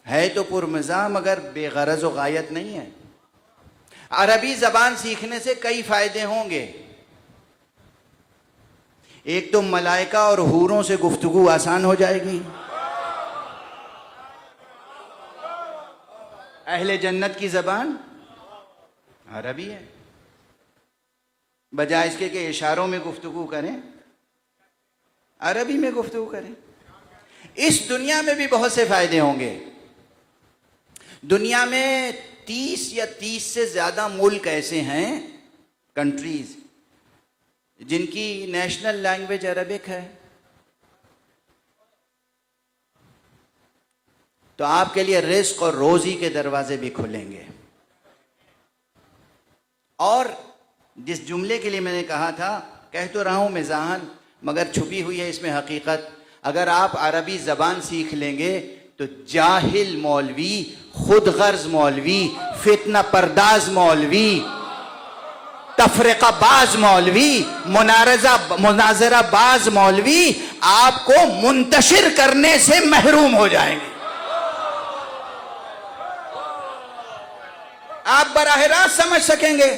Speaker 1: ہے تو پرمزاح مگر بے غرض و غایت نہیں ہے۔ عربی زبان سیکھنے سے کئی فائدے ہوں گے۔ ایک تو ملائکہ اور حوروں سے گفتگو آسان ہو جائے گی، اہل جنت کی زبان عربی ہے، بجائے اس کے کہ اشاروں میں گفتگو کریں، عربی میں گفتگو کریں۔ اس دنیا میں بھی بہت سے فائدے ہوں گے۔ دنیا میں 30 یا 30 سے زیادہ ملک ایسے ہیں، کنٹریز، جن کی نیشنل لینگویج عربک ہے۔ تو آپ کے لیے رزق اور روزی کے دروازے بھی کھلیں گے۔ اور جس جملے کے لیے میں نے کہا تھا، کہہ تو رہا ہوں مزاحاً مگر چھپی ہوئی ہے اس میں حقیقت، اگر آپ عربی زبان سیکھ لیں گے تو جاہل مولوی، خود غرض مولوی، فتنہ پرداز مولوی، تفرقہ باز مولوی، مناظرہ باز مولوی آپ کو منتشر کرنے سے محروم ہو جائیں گے. آپ براہ راست سمجھ سکیں گے.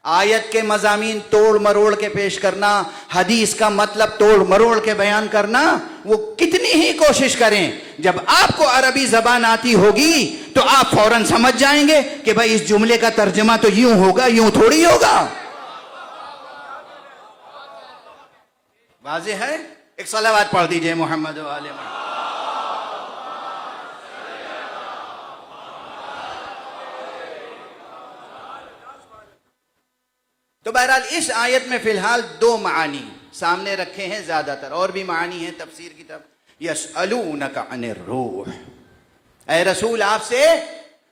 Speaker 1: آیت کے مضامین توڑ مروڑ کے پیش کرنا، حدیث کا مطلب توڑ مروڑ کے بیان کرنا، وہ کتنی ہی کوشش کریں، جب آپ کو عربی زبان آتی ہوگی تو آپ فوراً سمجھ جائیں گے کہ بھائی اس جملے کا ترجمہ تو یوں ہوگا، یوں تھوڑی ہوگا. واضح ہے؟ ایک صلوات پڑھ دیجئے محمد و آل محمد. تو بہرحال اس آیت میں فی الحال دو معانی سامنے رکھے ہیں، زیادہ تر اور بھی معانی ہیں تفسیر کی طرف. یسألونک عن الروح، اے رسول آپ سے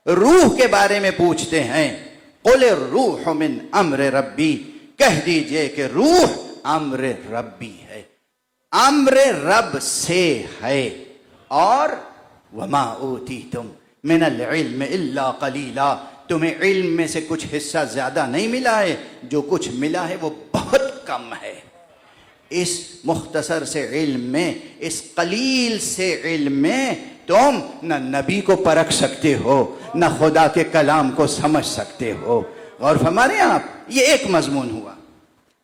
Speaker 1: روح کے بارے میں پوچھتے ہیں. قل الروح من امر ربی، کہہ دیجئے کہ روح امر ربی ہے، امر رب سے ہے. اور وما اوتیتم من العلم الا قلیلا، تمہیں علم میں سے کچھ حصہ زیادہ نہیں ملا ہے، جو کچھ ملا ہے وہ بہت کم ہے. اس مختصر سے علم میں، اس قلیل سے علم میں تم نہ نبی کو پرکھ سکتے ہو، نہ خدا کے کلام کو سمجھ سکتے ہو. اور فرمانے آپ یہ ایک مضمون ہوا.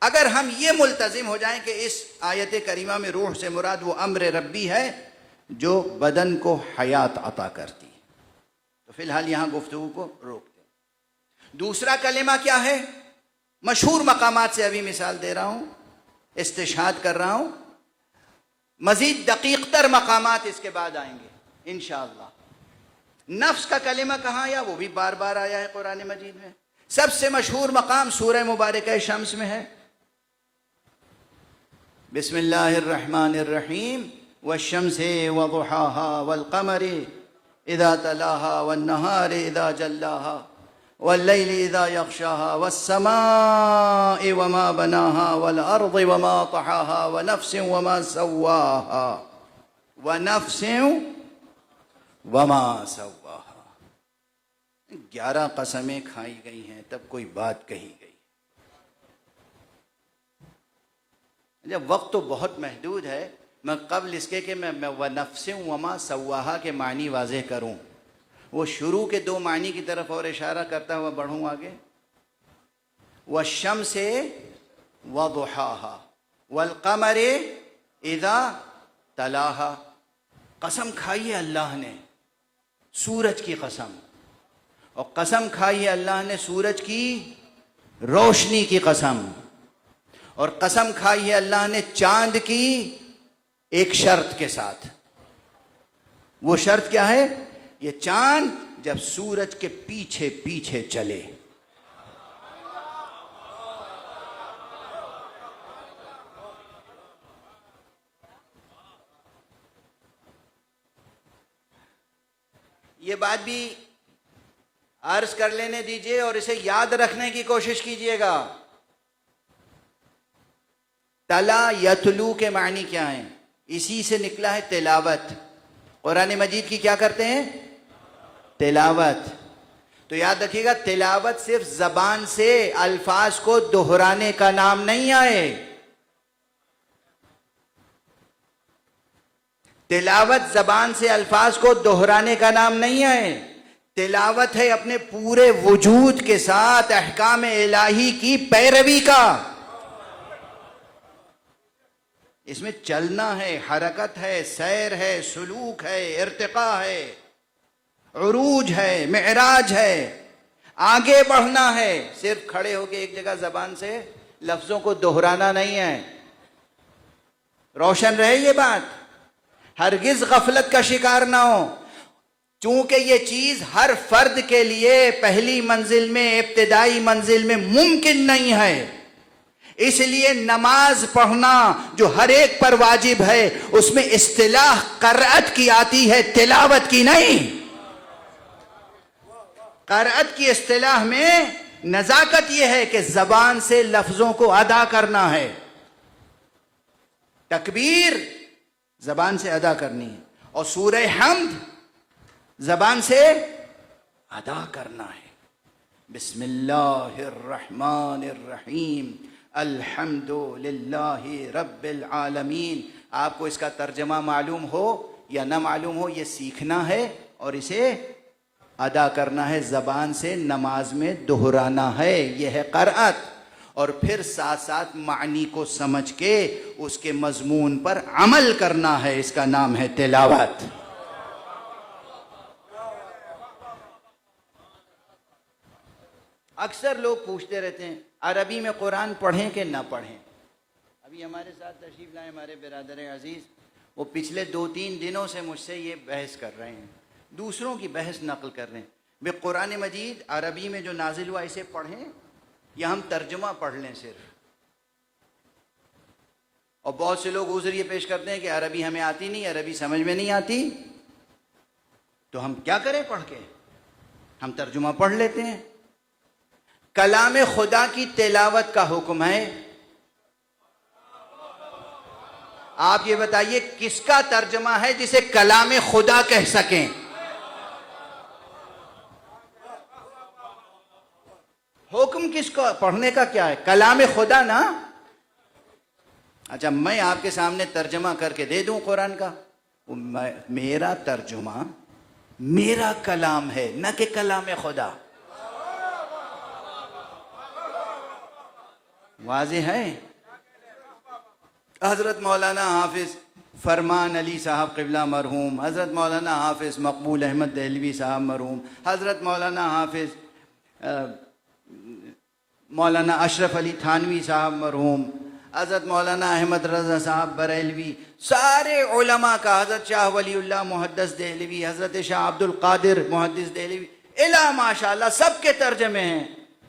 Speaker 1: اگر ہم یہ ملتزم ہو جائیں کہ اس آیت کریمہ میں روح سے مراد وہ امر ربی ہے جو بدن کو حیات عطا کرتی، تو فی الحال یہاں گفتگو کو روکتے. دوسرا کلمہ کیا ہے؟ مشہور مقامات سے ابھی مثال دے رہا ہوں، استشہاد کر رہا ہوں. مزید دقیق تر مقامات اس کے بعد آئیں گے انشاءاللہ. نفس کا کلمہ کہاں آیا؟ وہ بھی بار بار آیا ہے قرآن مجید میں. سب سے مشہور مقام سورہ مبارکہ شمس میں ہے. بسم اللہ الرحمن الرحیم. والشمس وضحاها والقمر اذا تلاها والنهار اذا جلاها والليل اذا يغشاها والسماء وما بناها والارض وما طحاها ونفس وما سواها ونفس وما سواها. 11 قسمیں کھائی گئی ہیں تب کوئی بات کہی گئی. جب وقت تو بہت محدود ہے، میں قبل اس کے کہ میں وَنَفْسٍ وَمَا سَوَّاهَا کے معنی واضح کروں، وہ شروع کے دو معنی کی طرف اور اشارہ کرتا ہوا بڑھوں آگے. وَالشَّمْسِ وَضُحَاهَا وَالْقَمَرِ اِذَا تَلَاهَا. قسم کھائی ہے اللہ نے سورج کی قسم، اور قسم کھائی ہے اللہ نے سورج کی روشنی کی قسم، اور قسم کھائی ہے اللہ نے چاند کی ایک شرط کے ساتھ. وہ شرط کیا ہے؟ یہ چاند جب سورج کے پیچھے پیچھے چلے. یہ بات بھی عرض کر لینے دیجئے اور اسے یاد رکھنے کی کوشش کیجئے گا. تلا یتلو کے معنی کیا ہیں؟ اسی سے نکلا ہے تلاوت. قرآن مجید کی کیا کرتے ہیں؟ تلاوت. تو یاد رکھیے گا تلاوت صرف زبان سے الفاظ کو دہرانے کا نام نہیں آئے. تلاوت زبان سے الفاظ کو دہرانے کا نام نہیں ہے. تلاوت ہے اپنے پورے وجود کے ساتھ احکام الہی کی پیروی کا. اس میں چلنا ہے، حرکت ہے، سیر ہے، سلوک ہے، ارتقاء ہے، عروج ہے، معراج ہے، آگے بڑھنا ہے. صرف کھڑے ہو کے ایک جگہ زبان سے لفظوں کو دہرانا نہیں ہے. روشن رہے یہ بات، ہرگز غفلت کا شکار نہ ہو. چونکہ یہ چیز ہر فرد کے لیے پہلی منزل میں، ابتدائی منزل میں ممکن نہیں ہے. اس لیے نماز پڑھنا جو ہر ایک پر واجب ہے اس میں اصطلاح قرأت کی آتی ہے، تلاوت کی نہیں. قرأت کی اصطلاح میں نزاکت یہ ہے کہ زبان سے لفظوں کو ادا کرنا ہے. تکبیر زبان سے ادا کرنی ہے، اور سورہ حمد زبان سے ادا کرنا ہے. بسم اللہ الرحمن الرحیم الحمد للہ رب العالمین. آپ کو اس کا ترجمہ معلوم ہو یا نہ معلوم ہو، یہ سیکھنا ہے اور اسے ادا کرنا ہے، زبان سے نماز میں دہرانا ہے. یہ ہے قرأت. اور پھر ساتھ ساتھ معنی کو سمجھ کے اس کے مضمون پر عمل کرنا ہے. اس کا نام ہے تلاوت. اکثر لوگ پوچھتے رہتے ہیں عربی میں قرآن پڑھیں کہ نہ پڑھیں. ابھی ہمارے ساتھ تشریف لائے ہمارے برادر عزیز، وہ پچھلے 2-3 دنوں سے مجھ سے یہ بحث کر رہے ہیں، دوسروں کی بحث نقل کر رہے ہیں. بے قرآن مجید عربی میں جو نازل ہوا اسے پڑھیں یا ہم ترجمہ پڑھ لیں صرف. اور بہت سے لوگ عذر یہ پیش کرتے ہیں کہ عربی ہمیں آتی نہیں، عربی سمجھ میں نہیں آتی، تو ہم کیا کریں پڑھ کے؟ ہم ترجمہ پڑھ لیتے ہیں. کلام خدا کی تلاوت کا حکم ہے. آپ یہ بتائیے کس کا ترجمہ ہے جسے کلام خدا کہہ سکیں؟ حکم کس کو پڑھنے کا کیا ہے؟ کلام خدا نا. اچھا میں آپ کے سامنے ترجمہ کر کے دے دوں قرآن کا، میرا ترجمہ میرا کلام ہے نہ کہ کلام خدا. واضح ہے؟ حضرت مولانا حافظ فرمان علی صاحب قبلہ مرحوم، حضرت مولانا حافظ مقبول احمد دہلوی صاحب مرحوم، حضرت مولانا حافظ مولانا اشرف علی تھانوی صاحب مرحوم، حضرت مولانا احمد رضا صاحب بریلوی، سارے علماء کا، حضرت شاہ ولی اللہ محدث دہلوی، حضرت شاہ عبد القادر محدث دہلوی، الا ماشاءاللہ سب کے ترجمے ہیں.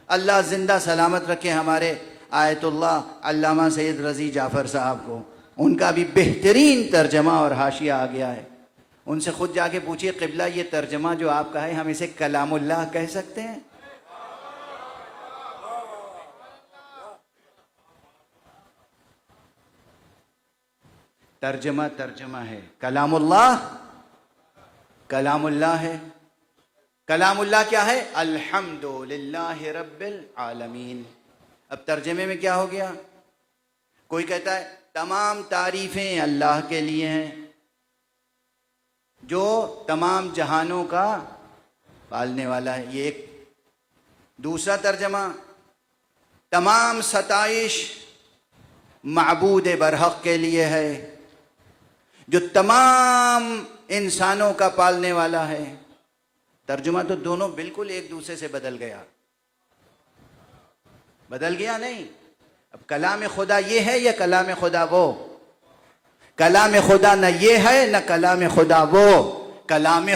Speaker 1: اللہ زندہ سلامت رکھے ہمارے آیت اللہ علامہ سید رضی جعفر صاحب کو، ان کا بھی بہترین ترجمہ اور حاشیہ آ گیا ہے. ان سے خود جا کے پوچھئے قبلہ یہ ترجمہ جو آپ کا ہے ہم اسے کلام اللہ کہہ سکتے ہیں؟ ترجمہ ہے. کلام اللہ ہے. کلام اللہ کیا ہے؟ الحمد للہ رب العالمین. اب ترجمے میں کیا ہو گیا؟ کوئی کہتا ہے تمام تعریفیں اللہ کے لیے ہیں جو تمام جہانوں کا پالنے والا ہے، یہ ایک. دوسرا ترجمہ تمام ستائش معبود برحق کے لیے ہے جو تمام انسانوں کا پالنے والا ہے. ترجمہ تو دونوں بالکل ایک دوسرے سے بدل گیا نہیں. اب کلام خدا یہ ہے یا کلام خدا وہ؟ کلام خدا نہ یہ ہے نہ کلام خدا وہ. کلام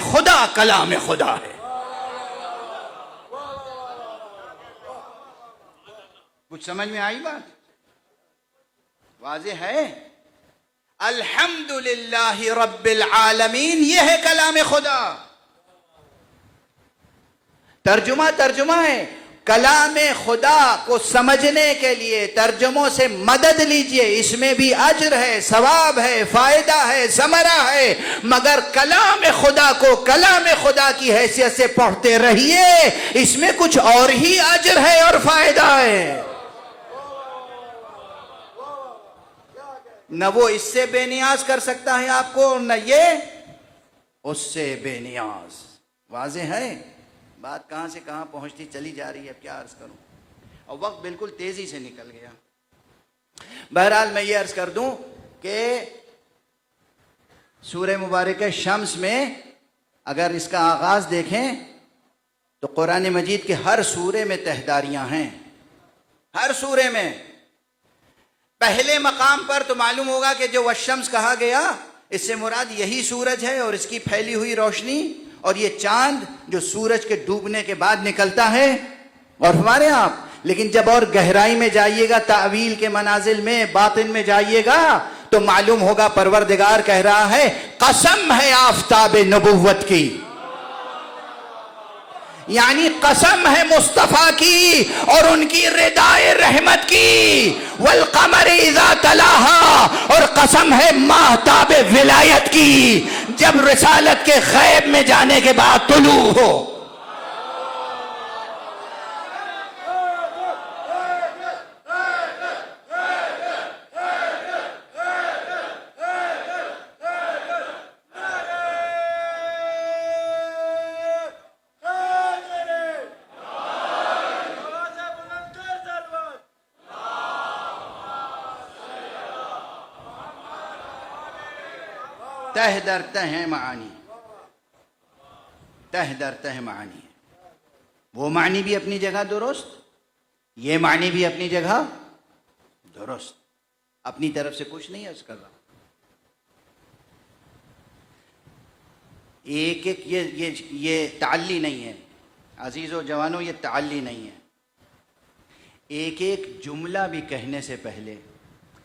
Speaker 1: خدا ہے. کچھ سمجھ میں آئی بات؟ واضح ہے. الحمد للہ رب العالمین یہ ہے کلام خدا. ترجمہ ہے. کلام خدا کو سمجھنے کے لیے ترجموں سے مدد لیجئے، اس میں بھی اجر ہے، ثواب ہے، فائدہ ہے، ثمرہ ہے، مگر کلام خدا کو کلام خدا کی حیثیت سے پڑھتے رہیے، اس میں کچھ اور ہی اجر ہے اور فائدہ ہے. نہ وہ اس سے بے نیاز کر سکتا ہے آپ کو، نہ یہ اس سے بے نیاز. واضح ہے؟ بات کہاں سے کہاں پہنچتی چلی جا رہی ہے، اب کیا عرض کروں، اور وقت بالکل تیزی سے نکل گیا. بہرحال میں یہ عرض کر دوں کہ سورہ مبارکہ شمس میں اگر اس کا آغاز دیکھیں تو قرآن مجید کے ہر سورے میں تہداریاں ہیں. ہر سورے میں پہلے مقام پر تو معلوم ہوگا کہ جو والشمس کہا گیا اس سے مراد یہی سورج ہے اور اس کی پھیلی ہوئی روشنی اور یہ چاند جو سورج کے ڈوبنے کے بعد نکلتا ہے. اور ہمارے آپ لیکن جب اور گہرائی میں جائیے گا، تعویل کے منازل میں، باطن میں جائیے گا تو معلوم ہوگا پروردگار کہہ رہا ہے قسم ہے آفتاب نبوت کی، یعنی قسم ہے مصطفیٰ کی اور ان کی ردائے رحمت کی، والقمر اذا تلاہا، اور قسم ہے ماہتاب ولایت کی. جب رسالت کے غیب میں جانے کے بعد طلوع ہو. تہ در تہ معانی، تہ در تہ معانی. وہ معنی بھی اپنی جگہ درست، یہ معنی بھی اپنی جگہ درست. اپنی طرف سے کچھ نہیں عرض کر رہا. ایک ایک یہ تعلی نہیں ہے عزیز و جوانوں، یہ تعلی نہیں ہے. ایک ایک جملہ بھی کہنے سے پہلے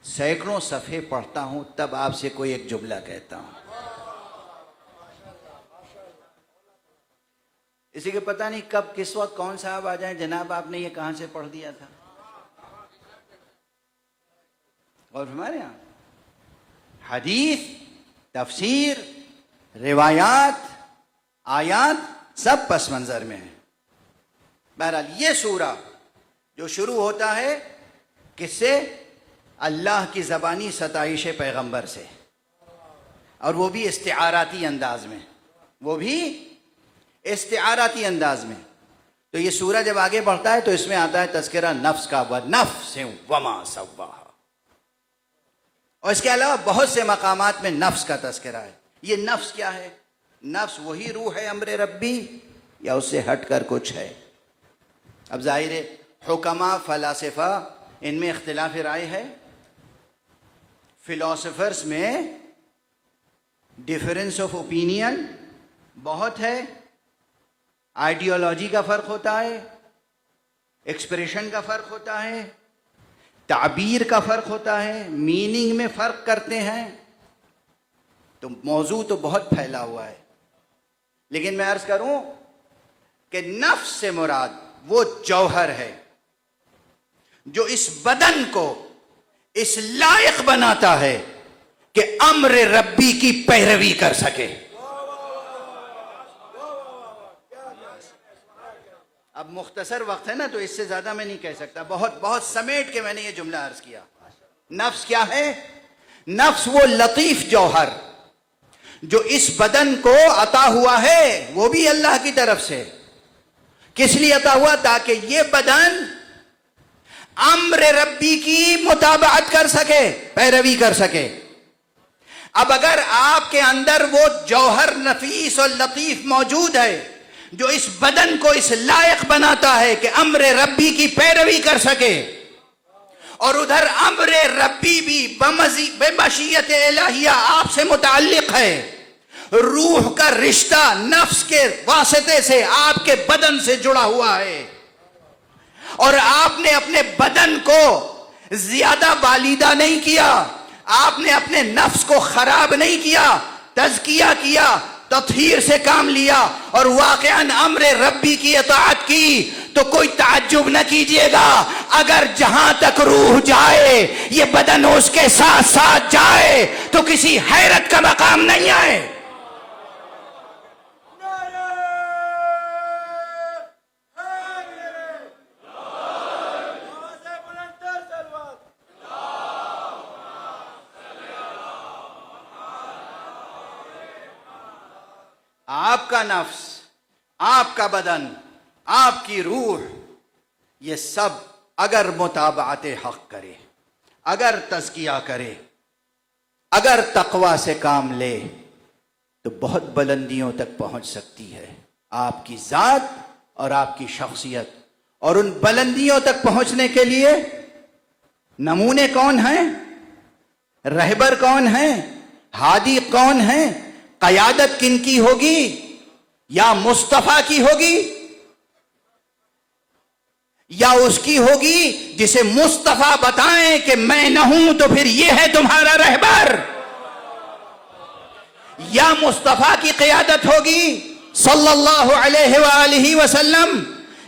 Speaker 1: سینکڑوں صفحے پڑھتا ہوں، تب آپ سے کوئی ایک جملہ کہتا ہوں. اسی کے پتہ نہیں کب کس وقت کون صاحب آ جائیں، جناب آپ نے یہ کہاں سے پڑھ دیا تھا. اور ہمارے یہاں حدیث، تفسیر، روایات، آیات سب پس منظر میں ہیں. بہرحال یہ سورہ جو شروع ہوتا ہے کس سے؟ اللہ کی زبانی ستائش پیغمبر سے، اور وہ بھی استعاراتی انداز میں، وہ بھی استعاراتی انداز میں. تو یہ سورہ جب آگے بڑھتا ہے تو اس میں آتا ہے تذکرہ نفس کا، وَنَفْسٍ وَمَا سَوَّاهَا. اور اس کے علاوہ بہت سے مقامات میں نفس کا تذکرہ ہے. یہ نفس کیا ہے؟ نفس وہی روح ہے امر ربی یا اس سے ہٹ کر کچھ ہے؟ اب ظاہر ہے حکماء، فلاسفہ، ان میں اختلاف رائے ہے. فلاسفرز میں ڈیفرنس آف اوپینین بہت ہے. آئیڈیالوجی کا فرق ہوتا ہے، ایکسپریشن کا فرق ہوتا ہے، تعبیر کا فرق ہوتا ہے، میننگ میں فرق کرتے ہیں. تو موضوع تو بہت پھیلا ہوا ہے. لیکن میں عرض کروں کہ نفس سے مراد وہ جوہر ہے جو اس بدن کو اس لائق بناتا ہے کہ امر ربی کی پیروی کر سکے. اب مختصر وقت ہے نا تو اس سے زیادہ میں نہیں کہہ سکتا. بہت سمیٹ کے میں نے یہ جملہ عرض کیا. نفس کیا ہے؟ نفس وہ لطیف جوہر جو اس بدن کو عطا ہوا ہے، وہ بھی اللہ کی طرف سے. کس لیے عطا ہوا؟ تاکہ یہ بدن امر ربی کی مطابقت کر سکے، پیروی کر سکے. اب اگر آپ کے اندر وہ جوہر نفیس اور لطیف موجود ہے جو اس بدن کو اس لائق بناتا ہے کہ امر ربی کی پیروی کر سکے، اور ادھر امر ربی بھی بمشیت الہیہ آپ سے متعلق ہے، روح کا رشتہ نفس کے واسطے سے آپ کے بدن سے جڑا ہوا ہے، اور آپ نے اپنے بدن کو زیادہ بالیدہ نہیں کیا، آپ نے اپنے نفس کو خراب نہیں کیا، تزکیہ کیا، تطہیر سے کام لیا اور واقعاً امر ربی کی اطاعت کی، تو کوئی تعجب نہ کیجئے گا اگر جہاں تک روح جائے یہ بدن اس کے ساتھ ساتھ جائے تو کسی حیرت کا مقام نہیں آئے. آپ کا نفس، آپ کا بدن، آپ کی روح، یہ سب اگر متابعت حق کرے، اگر تزکیہ کرے، اگر تقوی سے کام لے تو بہت بلندیوں تک پہنچ سکتی ہے آپ کی ذات اور آپ کی شخصیت. اور ان بلندیوں تک پہنچنے کے لیے نمونے کون ہیں؟ رہبر کون ہیں؟ ہادی کون ہیں؟ قیادت کن کی ہوگی؟ یا مصطفیٰ کی ہوگی یا اس کی ہوگی جسے مصطفیٰ بتائیں کہ میں نہ ہوں تو پھر یہ ہے تمہارا رہبر؟ یا مصطفیٰ کی قیادت ہوگی صلی اللہ علیہ وآلہ وسلم،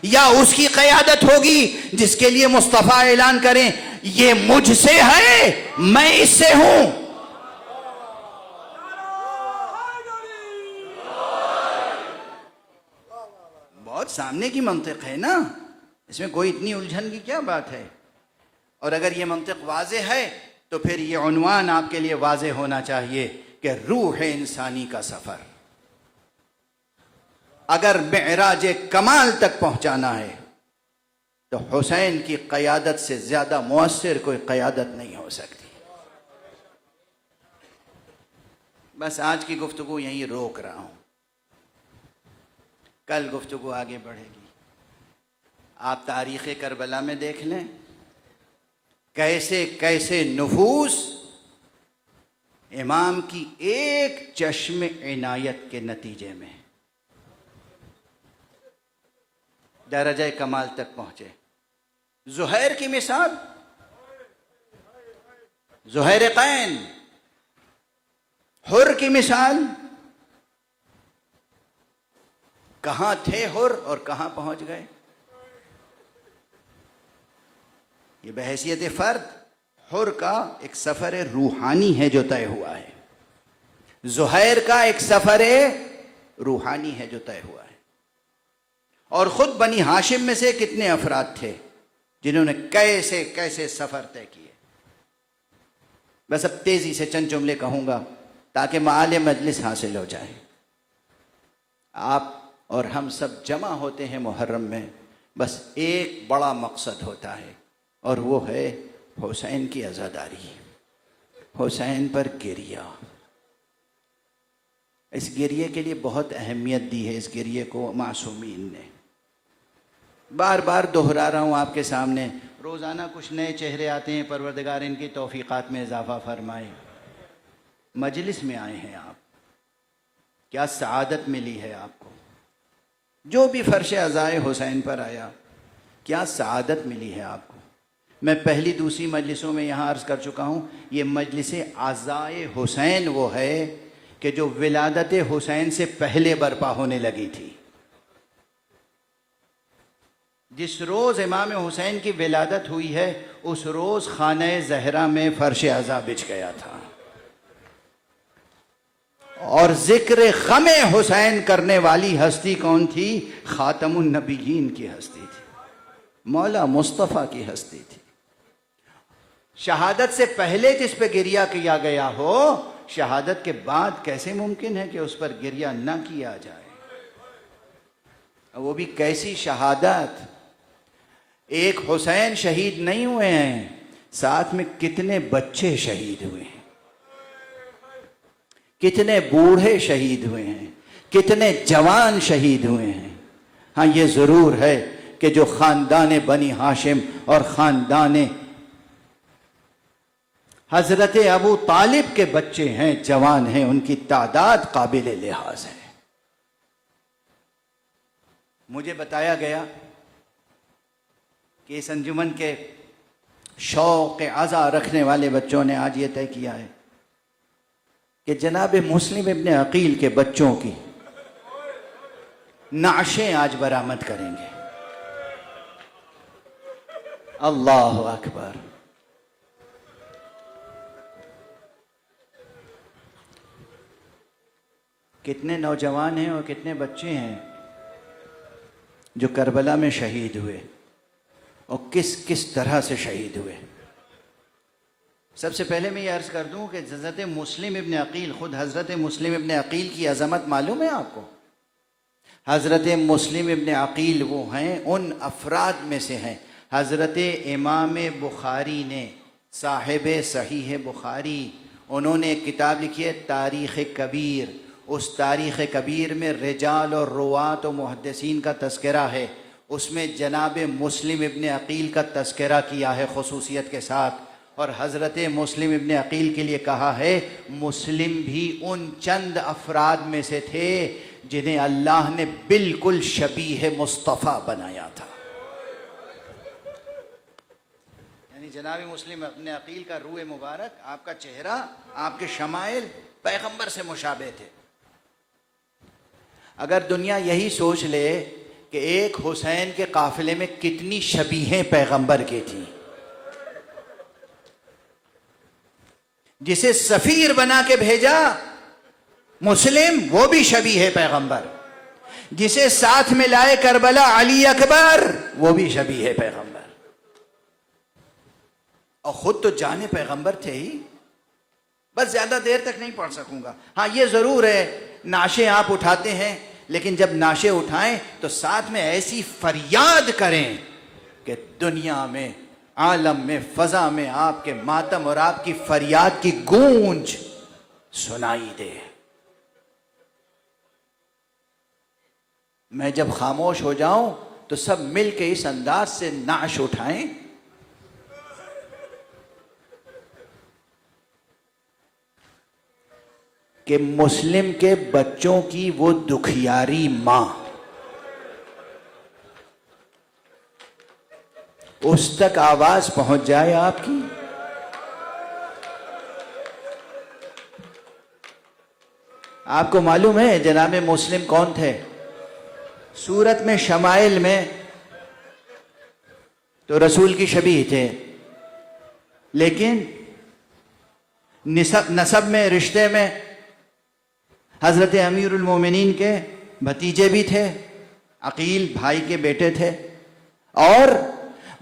Speaker 1: یا اس کی قیادت ہوگی جس کے لیے مصطفیٰ اعلان کریں یہ مجھ سے ہے، میں اس سے ہوں. بہت سامنے کی منطق ہے نا، اس میں کوئی اتنی الجھن کی کیا بات ہے؟ اور اگر یہ منطق واضح ہے تو پھر یہ عنوان آپ کے لیے واضح ہونا چاہیے کہ روح انسانی کا سفر اگر معراج کمال تک پہنچانا ہے تو حسین کی قیادت سے زیادہ مؤثر کوئی قیادت نہیں ہو سکتی۔ بس آج کی گفتگو یہیں روک رہا ہوں، کل گفتگو آگے بڑھے گی۔ آپ تاریخ کربلا میں دیکھ لیں کیسے کیسے نفوس امام کی ایک چشم عنایت کے نتیجے میں درجہ کمال تک پہنچے۔ زہیر کی مثال، زہیر قین، حر کی مثال، کہاں تھے حر اور کہاں پہنچ گئے؟ یہ بحیثیت فرد حر کا ایک سفر روحانی ہے جو طے ہوا ہے، زہیر کا ایک سفر روحانی ہے جو طے ہوا ہے۔ اور خود بنی ہاشم میں سے کتنے افراد تھے جنہوں نے کیسے کیسے سفر طے کیے۔ بس اب تیزی سے چند جملے کہوں گا تاکہ معال مجلس حاصل ہو جائے۔ آپ اور ہم سب جمع ہوتے ہیں محرم میں، بس ایک بڑا مقصد ہوتا ہے اور وہ ہے حسین کی عزاداری، حسین پر گریہ۔ اس گریے کے لیے بہت اہمیت دی ہے، اس گریے کو معصومین نے۔ بار بار دہرا رہا ہوں آپ کے سامنے، روزانہ کچھ نئے چہرے آتے ہیں، پروردگار ان کی توفیقات میں اضافہ فرمائے۔ مجلس میں آئے ہیں آپ، کیا سعادت ملی ہے آپ کو؟ جو بھی فرش عزائے حسین پر آیا، کیا سعادت ملی ہے آپ کو؟ میں پہلی دوسری مجلسوں میں یہاں عرض کر چکا ہوں، یہ مجلس عزائے حسین وہ ہے کہ جو ولادت حسین سے پہلے برپا ہونے لگی تھی۔ جس روز امام حسین کی ولادت ہوئی ہے اس روز خانہ زہرا میں فرش عزا بچھ گیا تھا، اور ذکر غم حسین کرنے والی ہستی کون تھی؟ خاتم النبیین کی ہستی تھی، مولا مصطفیٰ کی ہستی تھی۔ شہادت سے پہلے جس پہ گریہ کیا گیا ہو، شہادت کے بعد کیسے ممکن ہے کہ اس پر گریہ نہ کیا جائے؟ وہ بھی کیسی شہادت! ایک حسین شہید نہیں ہوئے ہیں، ساتھ میں کتنے بچے شہید ہوئے ہیں، کتنے بوڑھے شہید ہوئے ہیں، کتنے جوان شہید ہوئے ہیں۔ ہاں یہ ضرور ہے کہ جو خاندان بنی ہاشم اور خاندان حضرت ابو طالب کے بچے ہیں، جوان ہیں، ان کی تعداد قابل لحاظ ہے۔ مجھے بتایا گیا کہ اس انجمن کے شوق عزا رکھنے والے بچوں نے آج یہ طے کیا ہے کہ جناب مسلم ابن عقیل کے بچوں کی نعشیں آج برآمد کریں گے۔ اللہ اکبر! کتنے نوجوان ہیں اور کتنے بچے ہیں جو کربلا میں شہید ہوئے، اور کس کس طرح سے شہید ہوئے۔ سب سے پہلے میں یہ عرض کر دوں کہ حضرت مسلم ابن عقیل، خود حضرت مسلم ابن عقیل کی عظمت معلوم ہے آپ کو؟ حضرت مسلم ابن عقیل وہ ہیں، ان افراد میں سے ہیں۔ حضرت امام بخاری نے، صاحب صحیح بخاری، انہوں نے ایک کتاب لکھی ہے تاریخ کبیر۔ اس تاریخ کبیر میں رجال اور روات و محدثین کا تذکرہ ہے، اس میں جناب مسلم ابن عقیل کا تذکرہ کیا ہے خصوصیت کے ساتھ، اور حضرت مسلم ابن عقیل کے لیے کہا ہے مسلم بھی ان چند افراد میں سے تھے جنہیں اللہ نے بالکل شبیہ مصطفیٰ بنایا تھا۔ یعنی جناب مسلم ابن عقیل کا روح مبارک، آپ کا چہرہ، آپ کے شمائل پیغمبر سے مشابہ تھے۔ اگر دنیا یہی سوچ لے کہ ایک حسین کے قافلے میں کتنی شبیہیں پیغمبر کی تھیں، جسے سفیر بنا کے بھیجا مسلم، وہ بھی شبیہ پیغمبر، جسے ساتھ میں لائے کربلا علی اکبر، وہ بھی شبیہ پیغمبر، اور خود تو جانے پیغمبر تھے ہی۔ بس زیادہ دیر تک نہیں پڑھ سکوں گا۔ ہاں یہ ضرور ہے، نعشیں آپ اٹھاتے ہیں، لیکن جب نعشیں اٹھائیں تو ساتھ میں ایسی فریاد کریں کہ دنیا میں، عالم میں، فضا میں آپ کے ماتم اور آپ کی فریاد کی گونج سنائی دے۔ میں جب خاموش ہو جاؤں تو سب مل کے اس انداز سے نعش اٹھائیں۔ کہ مسلم کے بچوں کی وہ دکھیاری ماں اس تک آواز پہنچ جائے آپ کی۔ آپ کو معلوم ہے جناب مسلم کون تھے؟ سورت میں شمائل میں تو رسول کی شبیہ تھے، لیکن نسب میں، رشتے میں حضرت امیر المومنین کے بھتیجے بھی تھے، عقیل بھائی کے بیٹے تھے، اور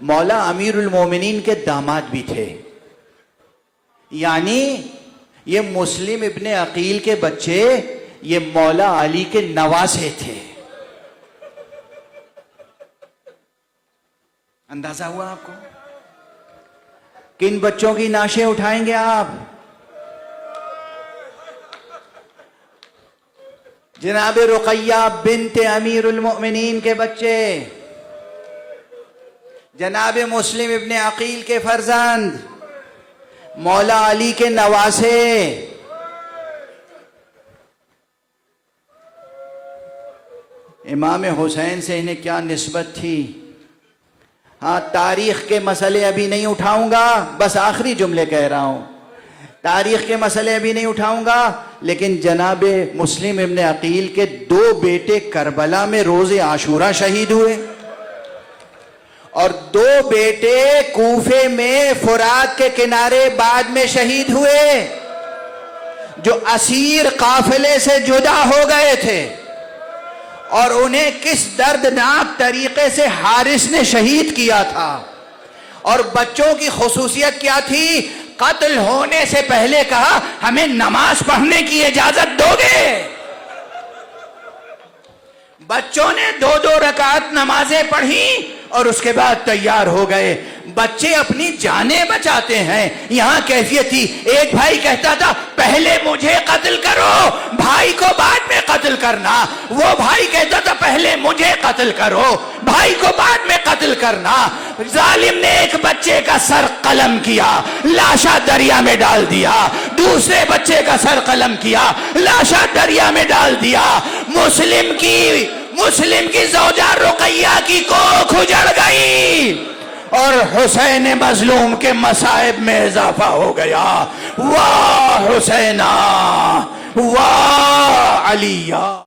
Speaker 1: مولا امیر المومنین کے داماد بھی تھے۔ یعنی یہ مسلم ابن عقیل کے بچے یہ مولا علی کے نواسے تھے۔ اندازہ ہوا آپ کو؟ کن بچوں کی نعشیں اٹھائیں گے آپ؟ جناب رقیہ بنت امیر المؤمنین کے بچے، جناب مسلم ابن عقیل کے فرزند، مولا علی کے نواسے۔ امام حسین سے انہیں کیا نسبت تھی؟ ہاں تاریخ کے مسئلے ابھی نہیں اٹھاؤں گا، بس آخری جملے کہہ رہا ہوں، تاریخ کے مسئلے ابھی نہیں اٹھاؤں گا، لیکن جناب مسلم ابن عقیل کے 2 بیٹے کربلا میں روز عاشورہ شہید ہوئے، اور 2 بیٹے کوفے میں فرات کے کنارے بعد میں شہید ہوئے، جو اسیر قافلے سے جدا ہو گئے تھے، اور انہیں کس دردناک طریقے سے حارث نے شہید کیا تھا۔ اور بچوں کی خصوصیت کیا تھی؟ قتل ہونے سے پہلے کہا ہمیں نماز پڑھنے کی اجازت دو گے؟ بچوں نے 2 رکعت نمازیں پڑھی اور اس کے بعد تیار ہو گئے۔ بچے اپنی جانیں بچاتے ہیں، یہاں کیفیت تھی، ایک بھائی کہتا تھا پہلے مجھے قتل کرو، بھائی کو بعد میں قتل کرنا، وہ بھائی کہتا تھا پہلے مجھے قتل کرو، بھائی کو بعد میں قتل کرنا۔ ظالم نے ایک بچے کا سر قلم کیا، لاشا دریا میں ڈال دیا، دوسرے بچے کا سر قلم کیا، لاشا دریا میں ڈال دیا۔ مسلم کی زوجہ رقیہ کی کوکھ اجڑ گئی، اور حسین مظلوم کے مصائب میں اضافہ ہو گیا۔ واہ حسینہ، واہ علیہ۔